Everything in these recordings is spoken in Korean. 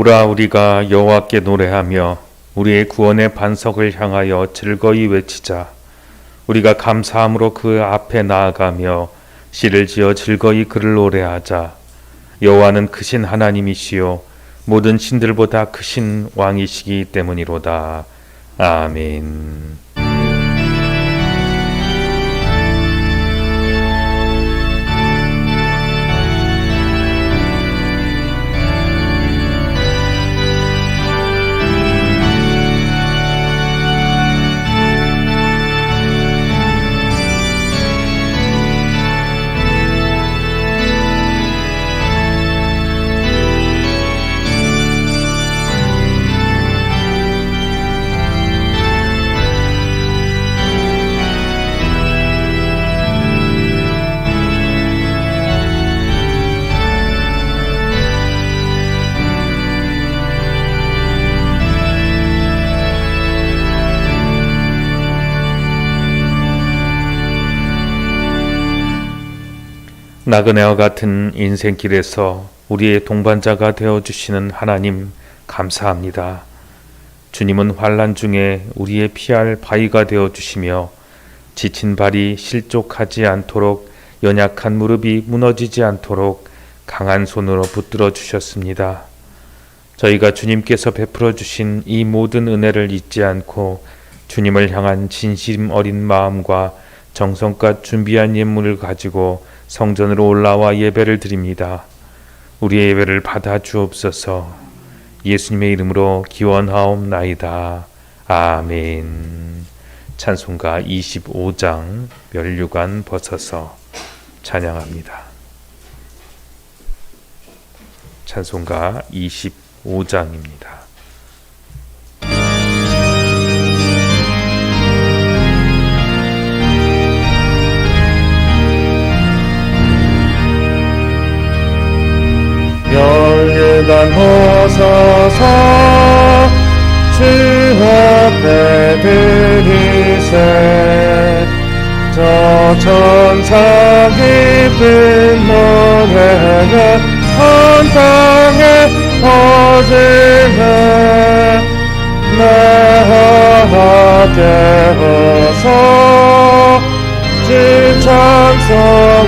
오라 우리가 여호와께 노래하며 우리의 구원의 반석을 향하여 즐거이 외치자. 우리가 감사함으로 그 앞에 나아가며 시를 지어 즐거이 그를 노래하자. 여호와는 크신 하나님이시요 모든 신들보다 크신 왕이시기 때문이로다. 아멘. 나그네와 같은 인생길에서 우리의 동반자가 되어주시는 하나님 감사합니다. 주님은 환난 중에 우리의 피할 바위가 되어주시며 지친 발이 실족하지 않도록 연약한 무릎이 무너지지 않도록 강한 손으로 붙들어 주셨습니다. 저희가 주님께서 베풀어 주신 이 모든 은혜를 잊지 않고 주님을 향한 진심 어린 마음과 정성껏 준비한 예물을 가지고 성전으로 올라와 예배를 드립니다. 우리의 예배를 받아 주옵소서. 예수님의 이름으로 기원하옵나이다. 아멘. 찬송가 25장 면류관 벗어서 찬양합니다. 찬송가 25장입니다. 면류관 벗어서 주 앞에 드리세. 저 천사 기쁜 노래가 온 땅에 퍼지네. 내 깨어서 주 찬송하여라.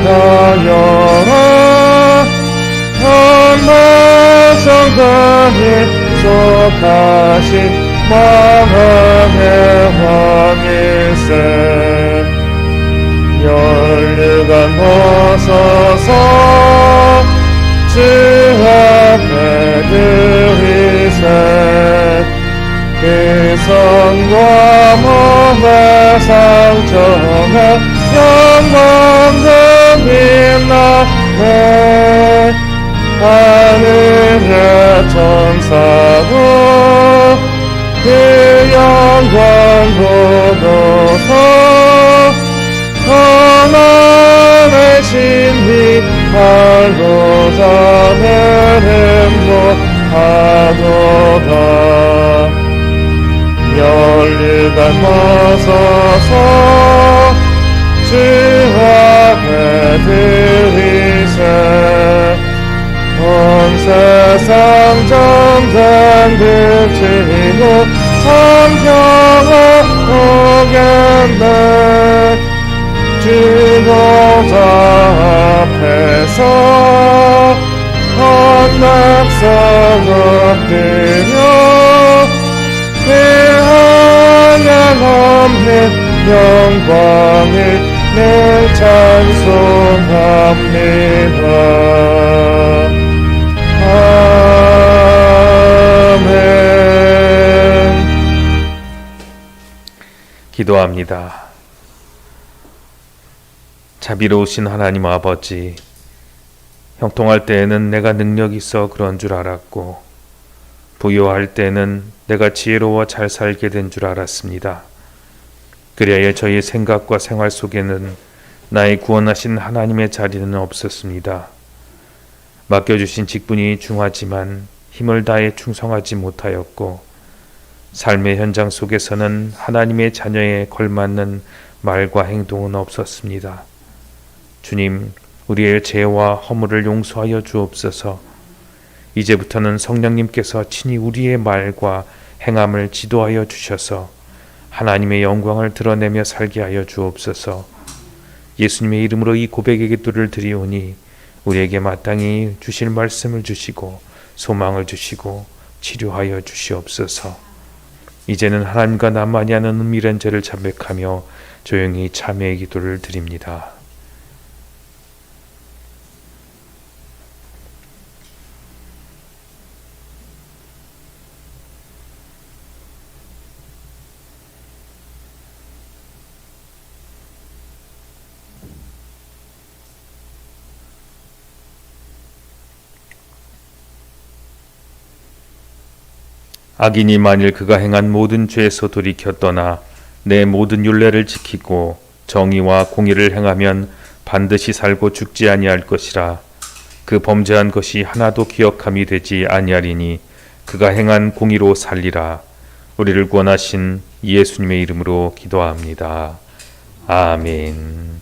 성전이 속하신 만왕의 왕일세. 면류관 벗어서 주 앞에 드리세. 그 선과 몸의 상처가 영광을 빛나네. 하늘의 천사도 그 영광 보고서 하나님의 신비 발로 자매는 못하도다. 면류관 벗어서 주 앞에 드리세. 온 세상 전쟁 그치고 성경을 오겠네. 주보좌 앞에서 온 백성 엎드려 그 하나님 영광을 늘 찬송합니다. 아멘. 기도합니다. 자비로우신 하나님 아버지, 형통할 때에는 내가 능력 있어 그런 줄 알았고 부요할 때에는 내가 지혜로워 잘 살게 된 줄 알았습니다. 그리하여 저희의 생각과 생활 속에는 나의 구원하신 하나님의 자리는 없었습니다. 맡겨주신 직분이 중하지만 힘을 다해 충성하지 못하였고 삶의 현장 속에서는 하나님의 자녀에 걸맞는 말과 행동은 없었습니다. 주님, 우리의 죄와 허물을 용서하여 주옵소서. 이제부터는 성령님께서 친히 우리의 말과 행함을 지도하여 주셔서 하나님의 영광을 드러내며 살게 하여 주옵소서. 예수님의 이름으로 이 고백의 기도를 드리오니 우리에게 마땅히 주실 말씀을 주시고 소망을 주시고 치료하여 주시옵소서. 이제는 하나님과 나만이 하는 은밀한 죄를 자백하며 조용히 참회의 기도를 드립니다. 악인이 만일 그가 행한 모든 죄에서 돌이켜 떠나 내 모든 율례를 지키고 정의와 공의를 행하면 반드시 살고 죽지 아니할 것이라. 그 범죄한 것이 하나도 기억함이 되지 아니하리니 그가 행한 공의로 살리라. 우리를 구원하신 예수님의 이름으로 기도합니다. 아멘.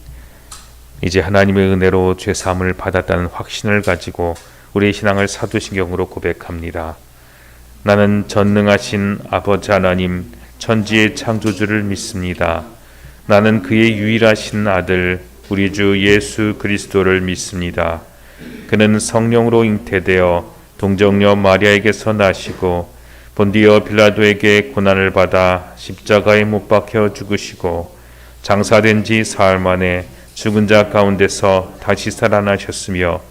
이제 하나님의 은혜로 죄사함을 받았다는 확신을 가지고 우리의 신앙을 사도신경으로 고백합니다. 나는 전능하신 아버지 하나님 천지의 창조주를 믿습니다. 나는 그의 유일하신 아들 우리 주 예수 그리스도를 믿습니다. 그는 성령으로 잉태되어 동정녀 마리아에게서 나시고 본디오 빌라도에게 고난을 받아 십자가에 못 박혀 죽으시고 장사된 지 사흘 만에 죽은 자 가운데서 다시 살아나셨으며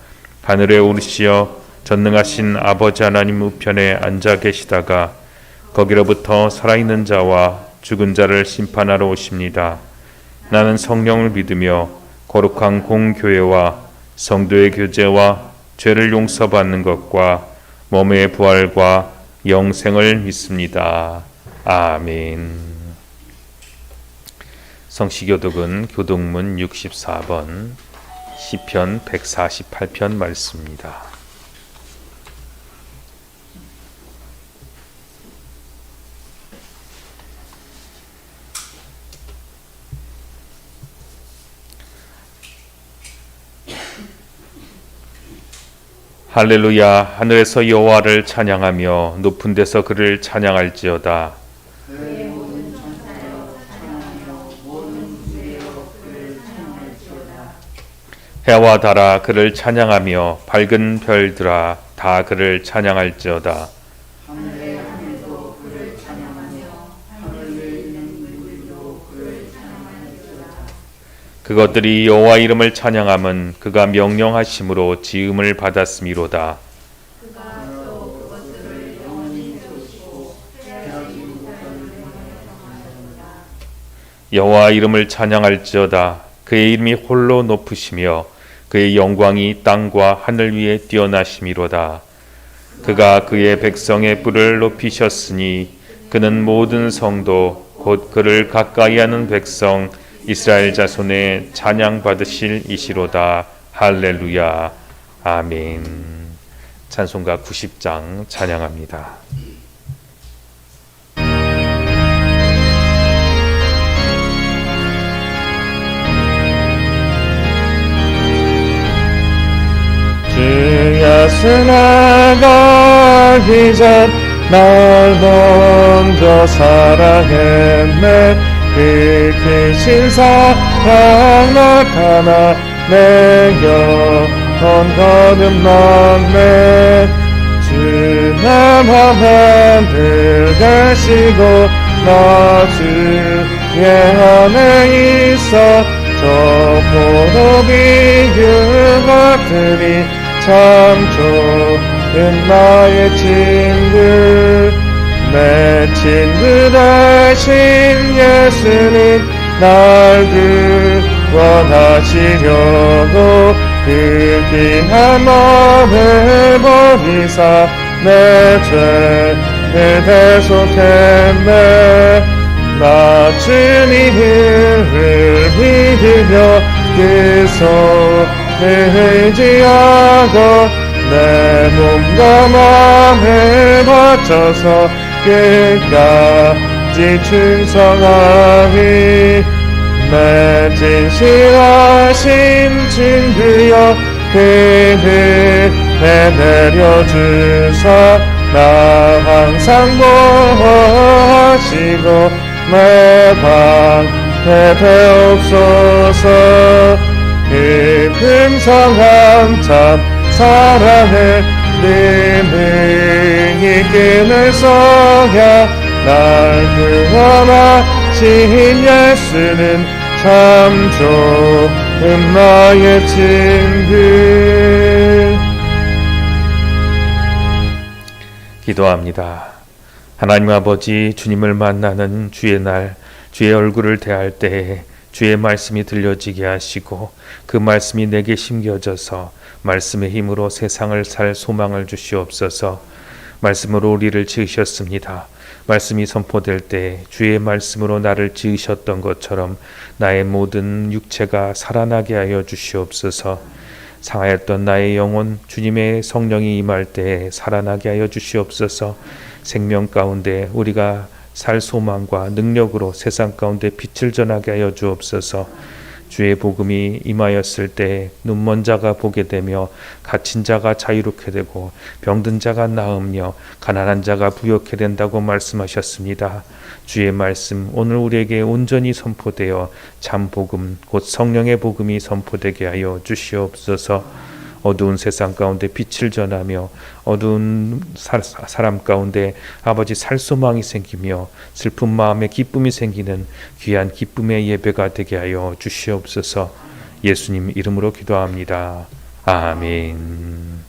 하늘에 오르시어 전능하신 아버지 하나님 우편에 앉아 계시다가 거기로부터 살아있는 자와 죽은 자를 심판하러 오십니다. 나는 성령을 믿으며 거룩한 공교회와 성도의 교제와 죄를 용서받는 것과 몸의 부활과 영생을 믿습니다. 아멘. 성시교독은 교독문 64번 시편 148편 말씀입니다. 할렐루야. 하늘에서 여호와를 찬양하며 높은 데서 그를 찬양할지어다. 해와 달아 그를 찬양하며 밝은 별들아 다 그를 찬양할지어다. 그것들이 여호와 이름을 찬양함은 그가 명령하심으로 지음을 받았음이로다. 여호와 이름을 찬양할지어다. 그의 이름이 홀로 높으시며 그의 영광이 땅과 하늘 위에 뛰어나심이로다. 그가 그의 백성의 뿔을 높이셨으니 그는 모든 성도 곧 그를 가까이하는 백성 이스라엘 자손의 찬양 받으실 이시로다. 할렐루야. 아멘. 찬송가 90장 찬양합니다. 주야 스나가기 전 날 먼저 사랑했네. 그 크신 사랑 나타나 내 곁 거듭났네. 주 나만 들가시고 나 주의 안에 있어 저 포도비유 같으니 참 좋은 나의 친구. 내 친구 되신 예수님 날 구원하시려고 그 귀한 몸을 버리사 내 죄를 대속했네. 나 주님을 믿으며 그 손을 의지하고 내 몸과 마음을 바쳐서 끝까지 충성하리. 내 진실하신 친구여 그를 내려주사 나 항상 보호하시고 내 방패 되옵소서. 그 풍성한 참 사랑을 네 능히 끈을 써야 날 구원하신 예수는 참 좋은 나의 친구. 기도합니다. 하나님 아버지, 주님을 만나는 주의 날, 주의 얼굴을 대할 때에 주의 말씀이 들려지게 하시고 그 말씀이 내게 심겨져서 말씀의 힘으로 세상을 살 소망을 주시옵소서. 말씀으로 우리를 지으셨습니다. 말씀이 선포될 때 주의 말씀으로 나를 지으셨던 것처럼 나의 모든 육체가 살아나게 하여 주시옵소서. 상하였던 나의 영혼, 주님의 성령이 임할 때 살아나게 하여 주시옵소서. 생명 가운데 우리가 살 소망과 능력으로 세상 가운데 빛을 전하게 하여 주옵소서. 주의 복음이 임하였을 때 눈먼 자가 보게 되며 갇힌 자가 자유롭게 되고 병든 자가 나으며 가난한 자가 부욕해 된다고 말씀하셨습니다. 주의 말씀 오늘 우리에게 온전히 선포되어 참 복음 곧 성령의 복음이 선포되게 하여 주시옵소서. 어두운 세상 가운데 빛을 전하며 어두운 사람 가운데 아버지 살 소망이 생기며 슬픈 마음에 기쁨이 생기는 귀한 기쁨의 예배가 되게 하여 주시옵소서. 예수님 이름으로 기도합니다. 아멘.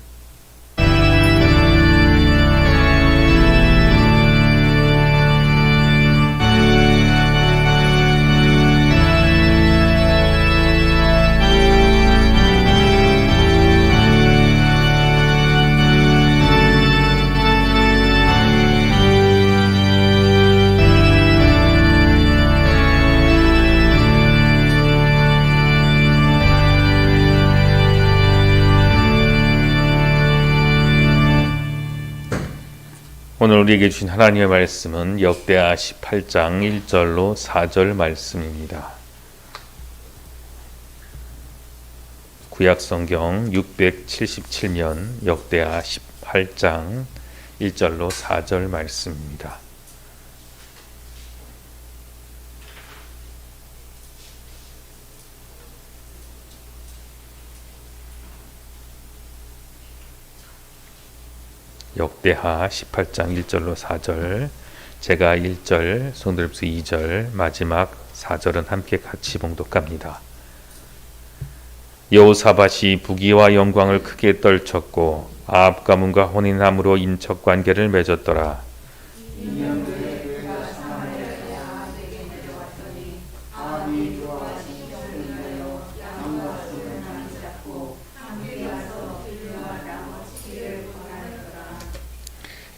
오늘 우리에게 주신 하나님의 말씀은 역대하 18장 1절로 4절 말씀입니다. 구약성경 677면 역대하 18장 1절로 4절 말씀입니다. 역대하 18장 1절로 4절, 제가 1절, 송들립스 2절, 마지막 4절은 함께 같이 봉독합니다. 여호사밧이 부귀와 영광을 크게 떨쳤고 아합 가문과 혼인함으로 인척관계를 맺었더라.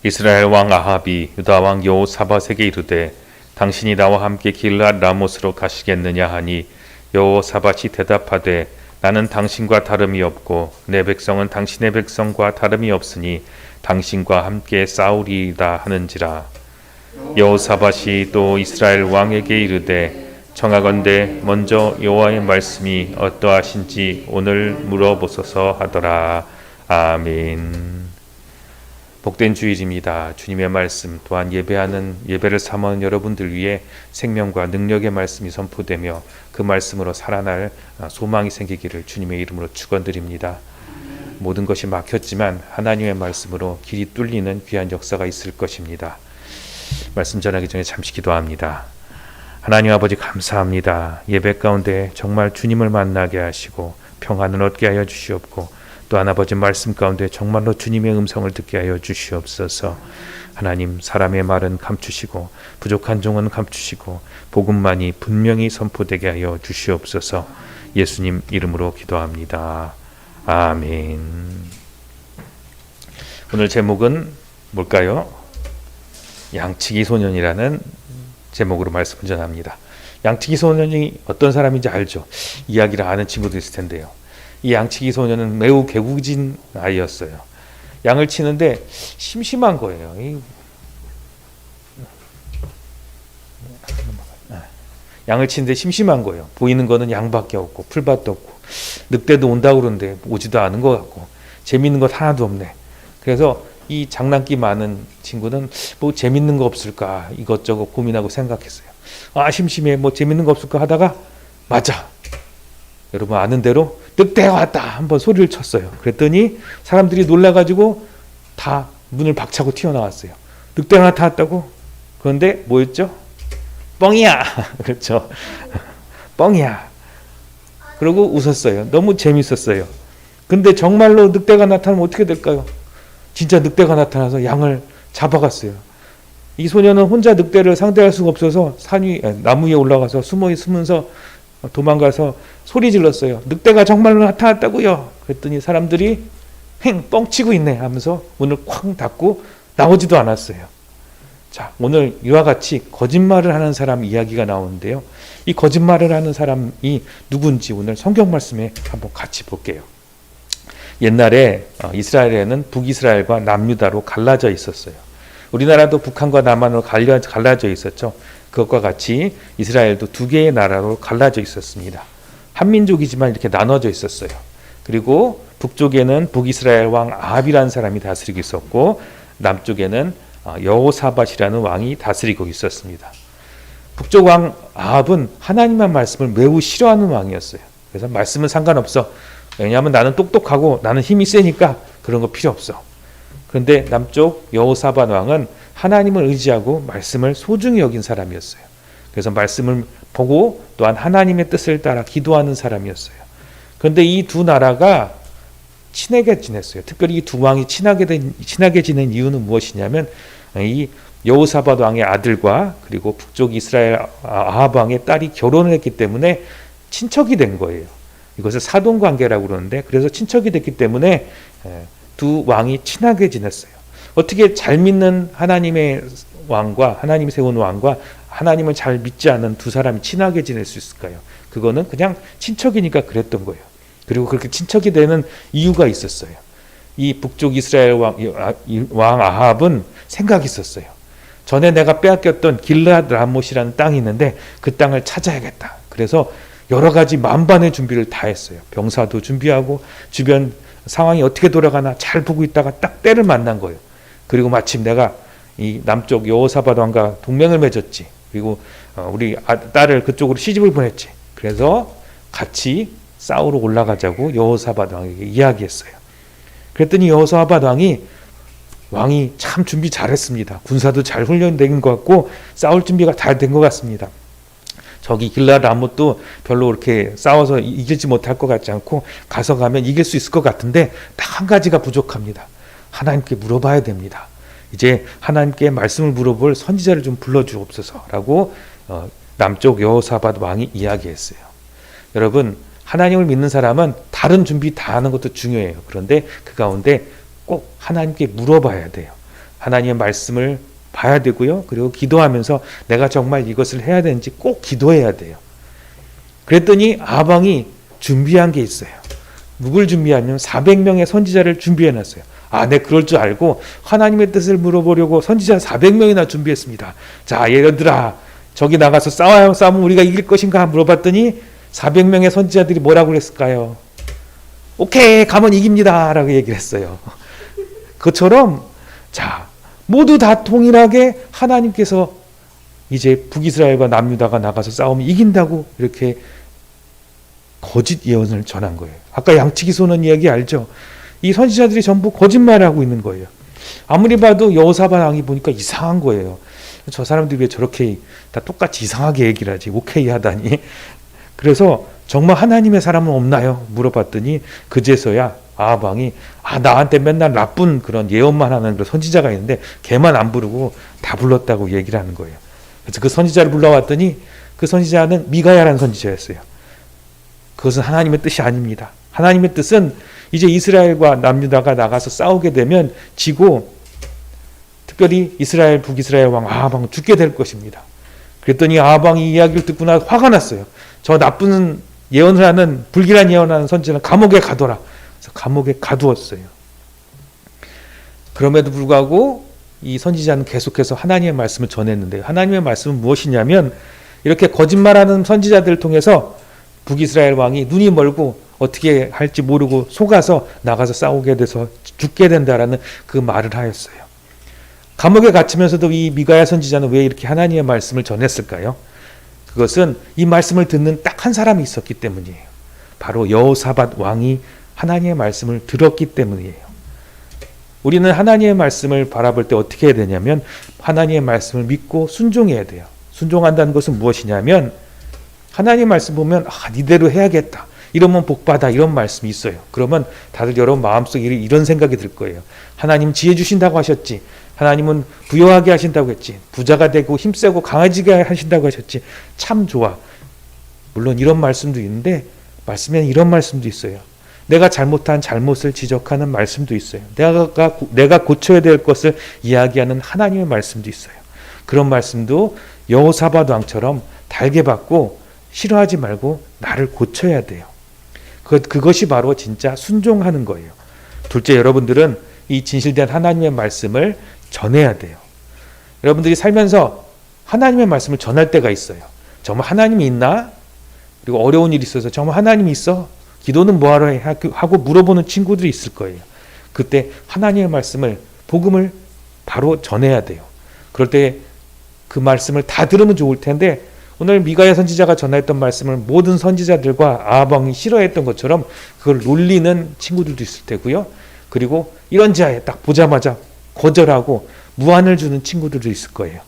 이스라엘 왕 아합이 유다 왕 여호사밧에게 이르되 당신이 나와 함께 길앗 라못으로 가시겠느냐 하니 여호사밧이 대답하되 나는 당신과 다름이 없고 내 백성은 당신의 백성과 다름이 없으니 당신과 함께 싸우리이다 하는지라. 여호사밧이 또 이스라엘 왕에게 이르되 청하건대 먼저 여호와의 말씀이 어떠하신지 오늘 물어보소서 하더라. 아멘. 복된 주일입니다. 주님의 말씀 또한 예배를 사모하는 여러분들 위해 생명과 능력의 말씀이 선포되며 그 말씀으로 살아날 소망이 생기기를 주님의 이름으로 축원드립니다. 모든 것이 막혔지만 하나님의 말씀으로 길이 뚫리는 귀한 역사가 있을 것입니다. 말씀 전하기 전에 잠시 기도합니다. 하나님 아버지 감사합니다. 예배 가운데 정말 주님을 만나게 하시고 평안을 얻게 하여 주시옵고 또한 아버지 말씀 가운데 정말로 주님의 음성을 듣게 하여 주시옵소서. 하나님 사람의 말은 감추시고 부족한 종은 감추시고 복음만이 분명히 선포되게 하여 주시옵소서. 예수님 이름으로 기도합니다. 아멘. 오늘 제목은 뭘까요? 양치기 소년이라는 제목으로 말씀을 전합니다. 양치기 소년이 어떤 사람인지 알죠? 이야기를 아는 친구도 있을 텐데요. 이 양치기 소년은 매우 개구진 아이였어요. 양을 치는데 심심한 거예요. 양을 치는데 심심한 거예요. 보이는 거는 양밖에 없고 풀밭도 없고 늑대도 온다고 그러는데 오지도 않은 것 같고 재밌는 것 하나도 없네. 그래서 이 장난기 많은 친구는 뭐 재밌는 거 없을까 이것저것 고민하고 생각했어요. 아, 심심해, 뭐 재밌는 거 없을까 하다가, 맞아, 여러분 아는 대로 늑대가 왔다 한번 소리를 쳤어요. 그랬더니 사람들이 놀라가지고 다 문을 박차고 튀어나왔어요. 늑대가 나타났다고? 그런데 뭐였죠? 뻥이야. 그렇죠. 뻥이야. 그러고 웃었어요. 너무 재밌었어요. 근데 정말로 늑대가 나타나면 어떻게 될까요? 진짜 늑대가 나타나서 양을 잡아갔어요. 이 소녀는 혼자 늑대를 상대할 수가 없어서 나무 위에 올라가서 숨으면서 도망가서 소리 질렀어요. 늑대가 정말로 나타났다고요. 그랬더니 사람들이 뻥치고 있네 하면서 문을 쾅 닫고 나오지도 않았어요. 자, 오늘 이와 같이 거짓말을 하는 사람 이야기가 나오는데요. 이 거짓말을 하는 사람이 누군지 오늘 성경 말씀에 한번 같이 볼게요. 옛날에 이스라엘에는 북이스라엘과 남유다로 갈라져 있었어요. 우리나라도 북한과 남한으로 갈라져 있었죠. 그것과 같이 이스라엘도 두 개의 나라로 갈라져 있었습니다. 한민족이지만 이렇게 나눠져 있었어요. 그리고 북쪽에는 북이스라엘 왕 아합이라는 사람이 다스리고 있었고, 남쪽에는 여호사밧이라는 왕이 다스리고 있었습니다. 북쪽 왕 아합은 하나님의 말씀을 매우 싫어하는 왕이었어요. 그래서 말씀은 상관없어. 왜냐하면 나는 똑똑하고 나는 힘이 세니까 그런 거 필요 없어. 그런데 남쪽 여호사밧 왕은 하나님을 의지하고 말씀을 소중히 여긴 사람이었어요. 그래서 말씀을 보고 또한 하나님의 뜻을 따라 기도하는 사람이었어요. 그런데 이 두 나라가 친하게 지냈어요. 특별히 이 두 왕이 친하게 지낸 이유는 무엇이냐면, 이 여호사밧 왕의 아들과 그리고 북쪽 이스라엘 아합 왕의 딸이 결혼을 했기 때문에 친척이 된 거예요. 이것을 사돈관계라고 그러는데, 그래서 친척이 됐기 때문에 두 왕이 친하게 지냈어요. 어떻게 잘 믿는 하나님의 왕과 하나님이 세운 왕과 하나님을 잘 믿지 않는 두 사람이 친하게 지낼 수 있을까요? 그거는 그냥 친척이니까 그랬던 거예요. 그리고 그렇게 친척이 되는 이유가 있었어요. 이 북쪽 이스라엘 왕 아합은 생각이 있었어요. 전에 내가 빼앗겼던 길르앗 라못이라는 땅이 있는데 그 땅을 찾아야겠다. 그래서 여러 가지 만반의 준비를 다 했어요. 병사도 준비하고 주변 상황이 어떻게 돌아가나 잘 보고 있다가 딱 때를 만난 거예요. 그리고 마침 내가 이 남쪽 여호사밧 왕과 동맹을 맺었지. 그리고 우리 딸을 그쪽으로 시집을 보냈지. 그래서 같이 싸우러 올라가자고 여호사밧 왕에게 이야기했어요. 그랬더니 여호사밧 왕이 참 준비 잘했습니다. 군사도 잘 훈련된 것 같고 싸울 준비가 잘 된 것 같습니다. 저기 길르앗 라못도 별로 그렇게 싸워서 이길지 못할 것 같지 않고 가서 가면 이길 수 있을 것 같은데 딱 한 가지가 부족합니다. 하나님께 물어봐야 됩니다. 이제 하나님께 말씀을 물어볼 선지자를 좀 불러주옵소서라고 남쪽 여호사밧 왕이 이야기했어요. 여러분, 하나님을 믿는 사람은 다른 준비 다 하는 것도 중요해요. 그런데 그 가운데 꼭 하나님께 물어봐야 돼요. 하나님의 말씀을 봐야 되고요. 그리고 기도하면서 내가 정말 이것을 해야 되는지 꼭 기도해야 돼요. 그랬더니 아합 왕이 준비한 게 있어요. 누굴 준비하냐면 400명의 선지자를 준비해놨어요. 네, 그럴 줄 알고 하나님의 뜻을 물어보려고 선지자 400명이나 준비했습니다. 자, 얘들아, 저기 나가서 싸우면 우리가 이길 것인가 물어봤더니 400명의 선지자들이 뭐라고 그랬을까요? 오케이, 가면 이깁니다 라고 얘기를 했어요. 그처럼 자, 모두 다 통일하게 하나님께서 이제 북이스라엘과 남유다가 나가서 싸우면 이긴다고 이렇게 거짓 예언을 전한 거예요. 아까 양치기 쏘는 이야기 알죠? 이 선지자들이 전부 거짓말을 하고 있는 거예요. 아무리 봐도 여호사밧 왕이 보니까 이상한 거예요. 저 사람들이 왜 저렇게 다 똑같이 이상하게 얘기를 하지? 오케이 하다니. 그래서 정말 하나님의 사람은 없나요? 물어봤더니 그제서야 아합 왕이 나한테 맨날 나쁜 그런 예언만 하는 그런 선지자가 있는데 걔만 안 부르고 다 불렀다고 얘기를 하는 거예요. 그래서 그 선지자를 불러왔더니 그 선지자는 미가야라는 선지자였어요. 그것은 하나님의 뜻이 아닙니다. 하나님의 뜻은 이제 이스라엘과 남유다가 나가서 싸우게 되면 지고 특별히 북이스라엘 왕 아합 왕은 죽게 될 것입니다. 그랬더니 아합 왕이 이 이야기를 듣고 나 화가 났어요. 저 나쁜 예언을 하는 불길한 예언하는 선지자는 감옥에 가둬라. 그래서 감옥에 가두었어요. 그럼에도 불구하고 이 선지자는 계속해서 하나님의 말씀을 전했는데 하나님의 말씀은 무엇이냐면 이렇게 거짓말하는 선지자들을 통해서 북이스라엘 왕이 눈이 멀고 어떻게 할지 모르고 속아서 나가서 싸우게 돼서 죽게 된다라는 그 말을 하였어요. 감옥에 갇히면서도 이 미가야 선지자는 왜 이렇게 하나님의 말씀을 전했을까요? 그것은 이 말씀을 듣는 딱 한 사람이 있었기 때문이에요. 바로 여호사밧 왕이 하나님의 말씀을 들었기 때문이에요. 우리는 하나님의 말씀을 바라볼 때 어떻게 해야 되냐면 하나님의 말씀을 믿고 순종해야 돼요. 순종한다는 것은 무엇이냐면 하나님의 말씀 보면 이대로 해야겠다. 이러면 복받아. 이런 말씀이 있어요. 그러면 다들 여러분 마음속에 이런 생각이 들 거예요. 하나님 지혜 주신다고 하셨지. 하나님은 부유하게 하신다고 했지. 부자가 되고 힘세고 강해지게 하신다고 하셨지. 참 좋아. 물론 이런 말씀도 있는데 말씀에는 이런 말씀도 있어요. 내가 잘못한 잘못을 지적하는 말씀도 있어요. 내가 고쳐야 될 것을 이야기하는 하나님의 말씀도 있어요. 그런 말씀도 여호사밧 왕처럼 달게 받고 싫어하지 말고 나를 고쳐야 돼요. 그것이 바로 진짜 순종하는 거예요. 둘째, 여러분들은 이 진실된 하나님의 말씀을 전해야 돼요. 여러분들이 살면서 하나님의 말씀을 전할 때가 있어요. 정말 하나님이 있나? 그리고 어려운 일이 있어서 정말 하나님이 있어? 기도는 뭐하러 해? 하고 물어보는 친구들이 있을 거예요. 그때 하나님의 말씀을, 복음을 바로 전해야 돼요. 그럴 때 그 말씀을 다 들으면 좋을 텐데 오늘 미가야 선지자가 전했던 말씀을 모든 선지자들과 아합 왕이 싫어했던 것처럼 그걸 놀리는 친구들도 있을 테고요. 그리고 이런 자에 딱 보자마자 거절하고 무안을 주는 친구들도 있을 거예요.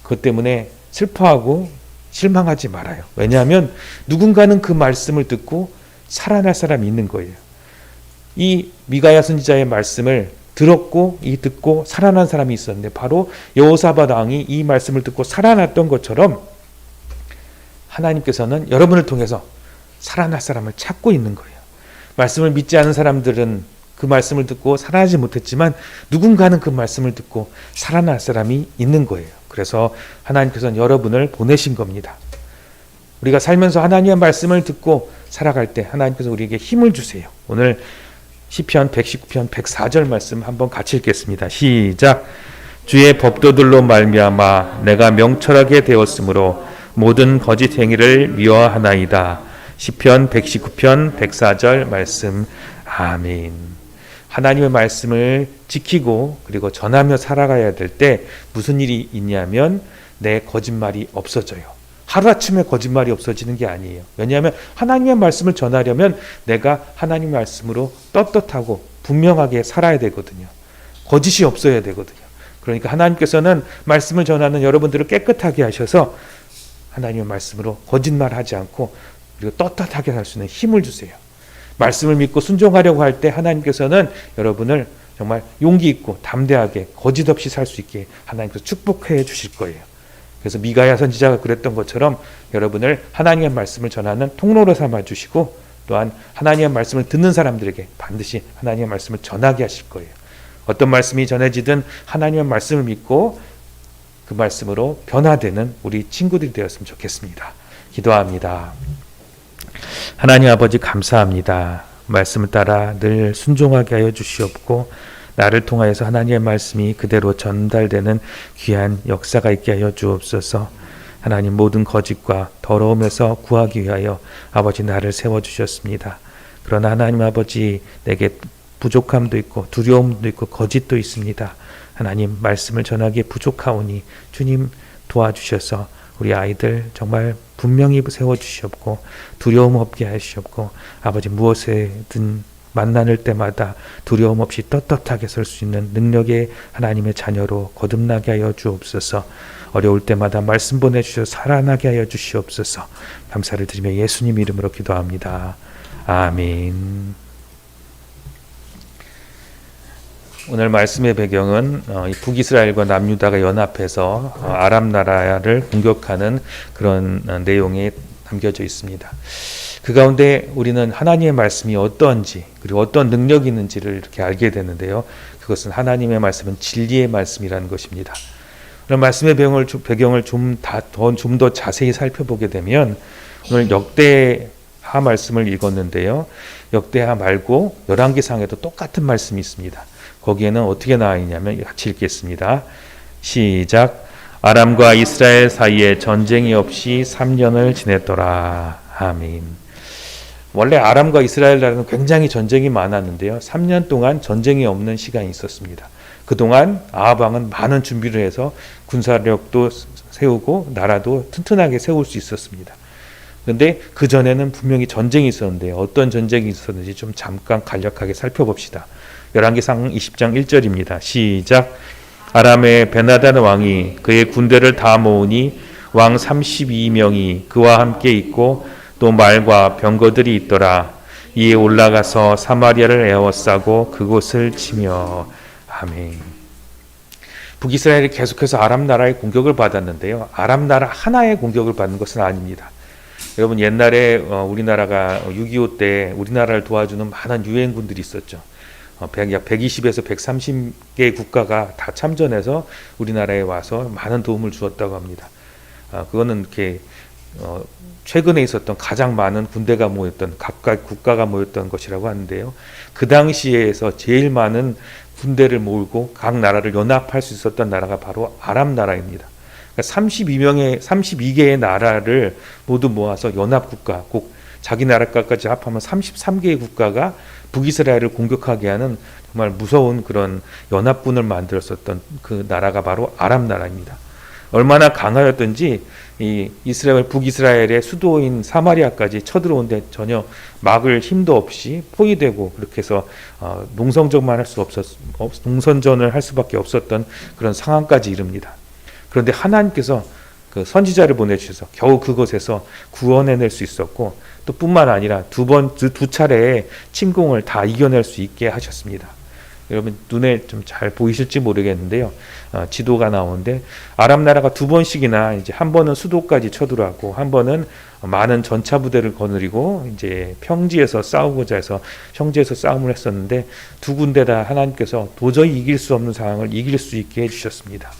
그것 때문에 슬퍼하고 실망하지 말아요. 왜냐하면 누군가는 그 말씀을 듣고 살아날 사람이 있는 거예요. 이 미가야 선지자의 말씀을 듣고 살아난 사람이 있었는데 바로 여호사밧 왕이 이 말씀을 듣고 살아났던 것처럼 하나님께서는 여러분을 통해서 살아날 사람을 찾고 있는 거예요. 말씀을 믿지 않은 사람들은 그 말씀을 듣고 살아나지 못했지만 누군가는 그 말씀을 듣고 살아날 사람이 있는 거예요. 그래서 하나님께서는 여러분을 보내신 겁니다. 우리가 살면서 하나님의 말씀을 듣고 살아갈 때 하나님께서 우리에게 힘을 주세요. 오늘 시편 119편 104절 말씀 한번 같이 읽겠습니다. 시작. 주의 법도들로 말미암아 내가 명철하게 되었으므로 모든 거짓 행위를 미워하나이다. 시편 119편 104절 말씀. 아멘. 하나님의 말씀을 지키고 그리고 전하며 살아가야 될 때 무슨 일이 있냐면 내 거짓말이 없어져요. 하루아침에 거짓말이 없어지는 게 아니에요. 왜냐하면 하나님의 말씀을 전하려면 내가 하나님의 말씀으로 떳떳하고 분명하게 살아야 되거든요. 거짓이 없어야 되거든요. 그러니까 하나님께서는 말씀을 전하는 여러분들을 깨끗하게 하셔서 하나님의 말씀으로 거짓말하지 않고 그리고 떳떳하게 살 수 있는 힘을 주세요. 말씀을 믿고 순종하려고 할 때 하나님께서는 여러분을 정말 용기 있고 담대하게 거짓 없이 살 수 있게 하나님께서 축복해 주실 거예요. 그래서 미가야 선지자가 그랬던 것처럼 여러분을 하나님의 말씀을 전하는 통로로 삼아 주시고 또한 하나님의 말씀을 듣는 사람들에게 반드시 하나님의 말씀을 전하게 하실 거예요. 어떤 말씀이 전해지든 하나님의 말씀을 믿고 그 말씀으로 변화되는 우리 친구들이 되었으면 좋겠습니다. 기도합니다. 하나님 아버지 감사합니다. 말씀을 따라 늘 순종하게 하여 주시옵고 나를 통하여서 하나님의 말씀이 그대로 전달되는 귀한 역사가 있게 하여 주옵소서. 하나님 모든 거짓과 더러움에서 구하기 위하여 아버지 나를 세워주셨습니다. 그러나 하나님 아버지 내게 부족함도 있고 두려움도 있고 거짓도 있습니다. 하나님 말씀을 전하기에 부족하오니 주님 도와주셔서 우리 아이들 정말 분명히 세워주시옵고 두려움 없게 하시옵고 아버지 무엇에든 만날 때마다 두려움 없이 떳떳하게 설 수 있는 능력의 하나님의 자녀로 거듭나게 하여 주옵소서. 어려울 때마다 말씀 보내주셔서 살아나게 하여 주시옵소서. 감사를 드리며 예수님 이름으로 기도합니다. 아멘. 오늘 말씀의 배경은 북이스라엘과 남유다가 연합해서 아람 나라를 공격하는 그런 내용이 담겨져 있습니다. 그 가운데 우리는 하나님의 말씀이 어떠한지 그리고 어떤 능력이 있는지를 이렇게 알게 되는데요. 그것은 하나님의 말씀은 진리의 말씀이라는 것입니다. 그런 말씀의 배경을 좀 더 자세히 살펴보게 되면 오늘 역대하 말씀을 읽었는데요. 역대하 말고 열왕기상에도 똑같은 말씀이 있습니다. 거기에는 어떻게 나와 있냐면 같이 읽겠습니다. 시작. 아람과 이스라엘 사이에 전쟁이 없이 3년을 지냈더라. 아멘. 원래 아람과 이스라엘 나라는 굉장히 전쟁이 많았는데요. 3년 동안 전쟁이 없는 시간이 있었습니다. 그동안 아합 왕은 많은 준비를 해서 군사력도 세우고 나라도 튼튼하게 세울 수 있었습니다. 그런데 그 전에는 분명히 전쟁이 있었는데 어떤 전쟁이 있었는지 좀 잠깐 간략하게 살펴봅시다. 열왕기상 20장 1절입니다. 시작. 아람의 베나단 왕이 그의 군대를 다 모으니 왕 32명이 그와 함께 있고 또 말과 병거들이 있더라. 이에 올라가서 사마리아를 에워싸고 그곳을 치며. 아멘. 북이스라엘이 계속해서 아람 나라의 공격을 받았는데요. 아람 나라 하나의 공격을 받는 것은 아닙니다. 여러분 옛날에 우리나라가 6.25 때 우리나라를 도와주는 많은 유엔군들이 있었죠. 약 120에서 130개의 국가가 다 참전해서 우리나라에 와서 많은 도움을 주었다고 합니다. 그거는 이렇게 최근에 있었던 가장 많은 군대가 모였던 각각 국가가 모였던 것이라고 하는데요. 그 당시에서 제일 많은 군대를 모으고 각 나라를 연합할 수 있었던 나라가 바로 아람 나라입니다. 32개의 나라를 모두 모아서 연합국가, 꼭 자기 나라까지 합하면 33개의 국가가 북이스라엘을 공격하게 하는 정말 무서운 그런 연합군을 만들었었던 그 나라가 바로 아람 나라입니다. 얼마나 강하였던지 이 북이스라엘의 수도인 사마리아까지 쳐들어오는데 전혀 막을 힘도 없이 포위되고 그렇게 해서 농선전을 할 수밖에 없었던 그런 상황까지 이릅니다. 그런데 하나님께서 그 선지자를 보내주셔서 겨우 그곳에서 구원해낼 수 있었고 또 뿐만 아니라 두 차례의 침공을 다 이겨낼 수 있게 하셨습니다. 여러분 눈에 좀 잘 보이실지 모르겠는데요. 지도가 나오는데 아람 나라가 두 번씩이나 이제 한 번은 수도까지 쳐들어왔고 한 번은 많은 전차 부대를 거느리고 이제 평지에서 싸우고자 해서 평지에서 싸움을 했었는데 두 군데 다 하나님께서 도저히 이길 수 없는 상황을 이길 수 있게 해주셨습니다.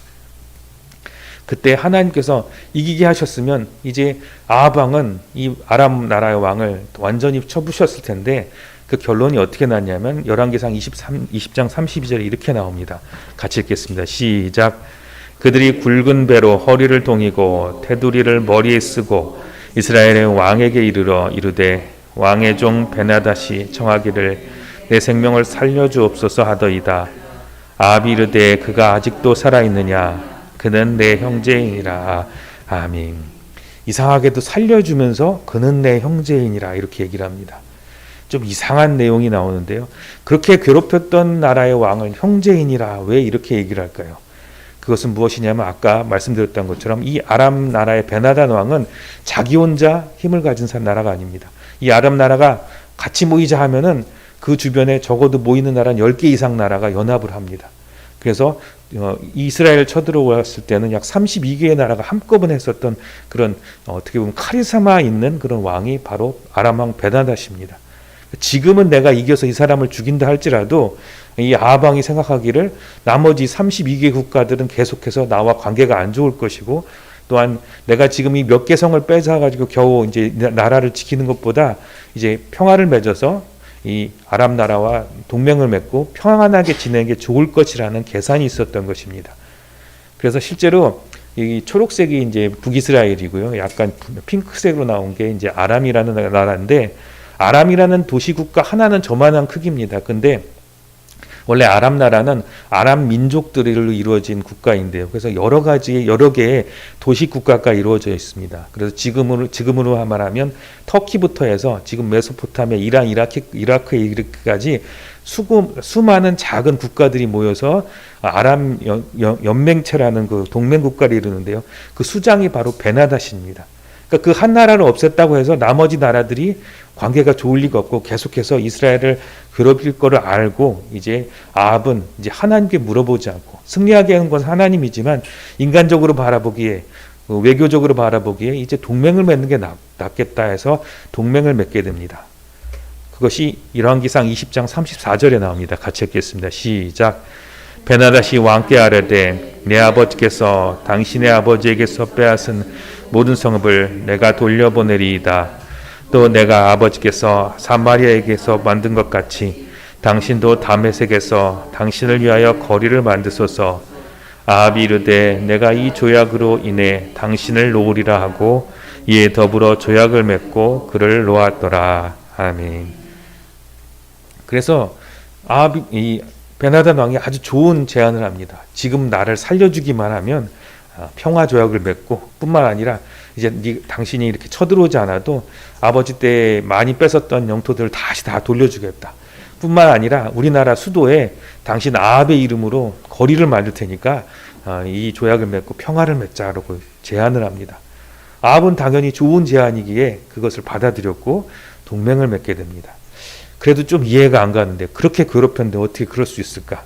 그때 하나님께서 이기게 하셨으면 이제 아합 왕은 이 아람 나라의 왕을 완전히 쳐부셨을 텐데 그 결론이 어떻게 났냐면 열왕기상 20장 32절에 이렇게 나옵니다. 같이 읽겠습니다. 시작. 그들이 굵은 배로 허리를 동이고 테두리를 머리에 쓰고 이스라엘의 왕에게 이르러 이르되 왕의 종 베나닷이 청하기를 내 생명을 살려주옵소서 하더이다. 아합이 이르되 그가 아직도 살아있느냐 그는 내 형제이니라. 아멘. 이상하게도 살려주면서 그는 내 형제이니라 이렇게 얘기를 합니다. 좀 이상한 내용이 나오는데요. 그렇게 괴롭혔던 나라의 왕을 형제이니라 왜 이렇게 얘기를 할까요? 그것은 무엇이냐면 아까 말씀드렸던 것처럼 이 아람 나라의 베나단 왕은 자기 혼자 힘을 가진 나라가 아닙니다. 이 아람 나라가 같이 모이자 하면은 그 주변에 적어도 모이는 나라는 10개 이상 나라가 연합을 합니다. 그래서 이스라엘 쳐들어왔을 때는 약 32개의 나라가 한꺼번에 했었던 그런 어떻게 보면 카리스마 있는 그런 왕이 바로 아람 왕 베나닷입니다. 지금은 내가 이겨서 이 사람을 죽인다 할지라도 이 아합 왕이 생각하기를 나머지 32개 국가들은 계속해서 나와 관계가 안 좋을 것이고 또한 내가 지금 이 몇 개 성을 뺏어가지고 겨우 이제 나라를 지키는 것보다 이제 평화를 맺어서 이 아람 나라와 동맹을 맺고 평안하게 지내는 게 좋을 것이라는 계산이 있었던 것입니다. 그래서 실제로 이 초록색이 이제 북이스라엘이고요. 약간 핑크색으로 나온 게 이제 아람이라는 나라인데 아람이라는 도시국가 하나는 저만한 크기입니다. 근데 원래 아람 나라는 아람 민족들로 이루어진 국가인데요. 그래서 여러 개의 도시 국가가 이루어져 있습니다. 그래서 지금으로 말하면 터키부터 해서 지금 메소포타미아, 이란, 이라크까지 수많은 작은 국가들이 모여서 아람 연맹체라는 그 동맹 국가를 이루는데요. 그 수장이 바로 베나닷입니다. 그러니까 그 한 나라를 없앴다고 해서 나머지 나라들이 관계가 좋을 리가 없고 계속해서 이스라엘을 괴롭힐 거를 알고 이제 아합은 이제 하나님께 물어보지 않고 승리하게 하는 건 하나님이지만 인간적으로 바라보기에 외교적으로 바라보기에 이제 동맹을 맺는 게 낫겠다 해서 동맹을 맺게 됩니다. 그것이 열왕기상 20장 34절에 나옵니다. 같이 읽겠습니다. 시작. 베나닷이 왕께 아뢰되 내 아버지께서 당신의 아버지에게서 빼앗은 모든 성읍을 내가 돌려보내리이다. 또 내가 아버지께서 사마리아에게서 만든 것 같이 당신도 다메섹에서 당신을 위하여 거리를 만드소서. 아합이 이르되 내가 이 조약으로 인해 당신을 놓으리라 하고 이에 더불어 조약을 맺고 그를 놓았더라. 아멘. 그래서 이 베나단 왕이 아주 좋은 제안을 합니다. 지금 나를 살려주기만 하면 평화 조약을 맺고, 뿐만 아니라 이제 당신이 이렇게 쳐들어오지 않아도 아버지 때 많이 뺏었던 영토들을 다시 다 돌려주겠다. 뿐만 아니라 우리나라 수도에 당신 아합의 이름으로 거리를 만들 테니까 이 조약을 맺고 평화를 맺자라고 제안을 합니다. 아합은 당연히 좋은 제안이기에 그것을 받아들였고 동맹을 맺게 됩니다. 그래도 좀 이해가 안 가는데, 그렇게 괴롭혔는데 어떻게 그럴 수 있을까?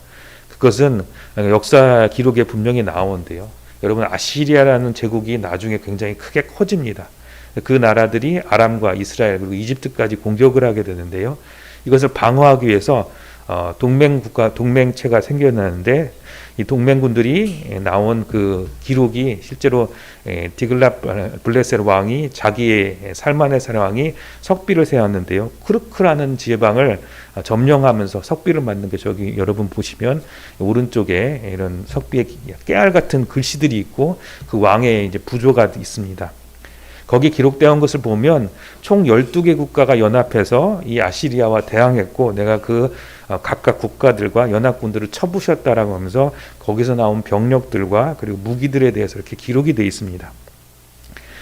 그것은 역사 기록에 분명히 나오는데요. 여러분, 아시리아라는 제국이 나중에 굉장히 크게 커집니다. 그 나라들이 아람과 이스라엘 그리고 이집트까지 공격을 하게 되는데요. 이것을 방어하기 위해서 동맹체가 생겨나는데, 이 동맹군들이 나온 그 기록이 실제로 디글랏 블레셋 왕이 자기의 살만에살 왕이 석비를 세웠는데요. 쿠르크라는 지방을 점령하면서 석비를 만든 게 저기 여러분 보시면 오른쪽에 이런 석비의 깨알 같은 글씨들이 있고 그 왕의 이제 부조가 있습니다. 거기 기록되어 것을 보면 총 12개 국가가 연합해서 이 아시리아와 대항했고, 내가 그 각각 국가들과 연합군들을 쳐부셨다라고 하면서 거기서 나온 병력들과 그리고 무기들에 대해서 이렇게 기록이 되어 있습니다.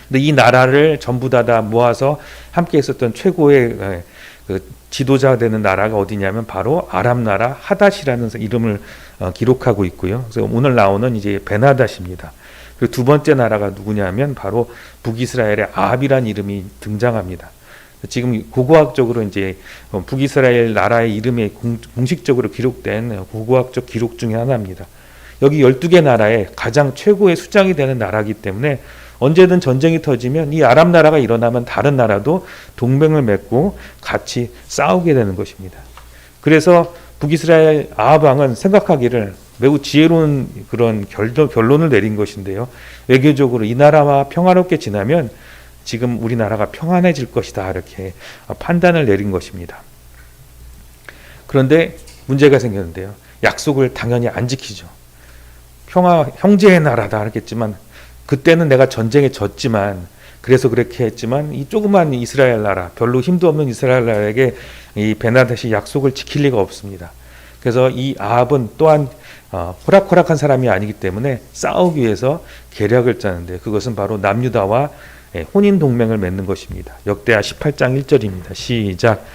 근데 이 나라를 전부 다 모아서 함께 있었던 최고의 그 지도자 되는 나라가 어디냐면 바로 아람 나라 하닷이라는 이름을 기록하고 있고요. 그래서 오늘 나오는 이제 베나닷입니다. 그리고 두 번째 나라가 누구냐면 바로 북이스라엘의 아합이라는 이름이 등장합니다. 지금 고고학적으로 이제 북이스라엘 나라의 이름이 공식적으로 기록된 고고학적 기록 중에 하나입니다. 여기 12개 나라의 가장 최고의 수장이 되는 나라이기 때문에 언제든 전쟁이 터지면 이 아랍 나라가 일어나면 다른 나라도 동맹을 맺고 같이 싸우게 되는 것입니다. 그래서 북이스라엘 아합 왕은 생각하기를 매우 지혜로운 그런 결론을 내린 것인데요. 외교적으로 이 나라와 평화롭게 지나면 지금 우리나라가 평안해질 것이다, 이렇게 판단을 내린 것입니다. 그런데 문제가 생겼는데요. 약속을 당연히 안 지키죠. 평화 형제의 나라다 하겠지만, 그때는 내가 전쟁에 졌지만, 그래서 그렇게 했지만 이 조그만 이스라엘 나라, 별로 힘도 없는 이스라엘 나라에게 이 베나닷이 약속을 지킬 리가 없습니다. 그래서 이 아합은 또한 호락호락한 사람이 아니기 때문에 싸우기 위해서 계략을 짜는데, 그것은 바로 남유다와 혼인 동맹을 맺는 것입니다. 역대하 18장 1절입니다. 시작.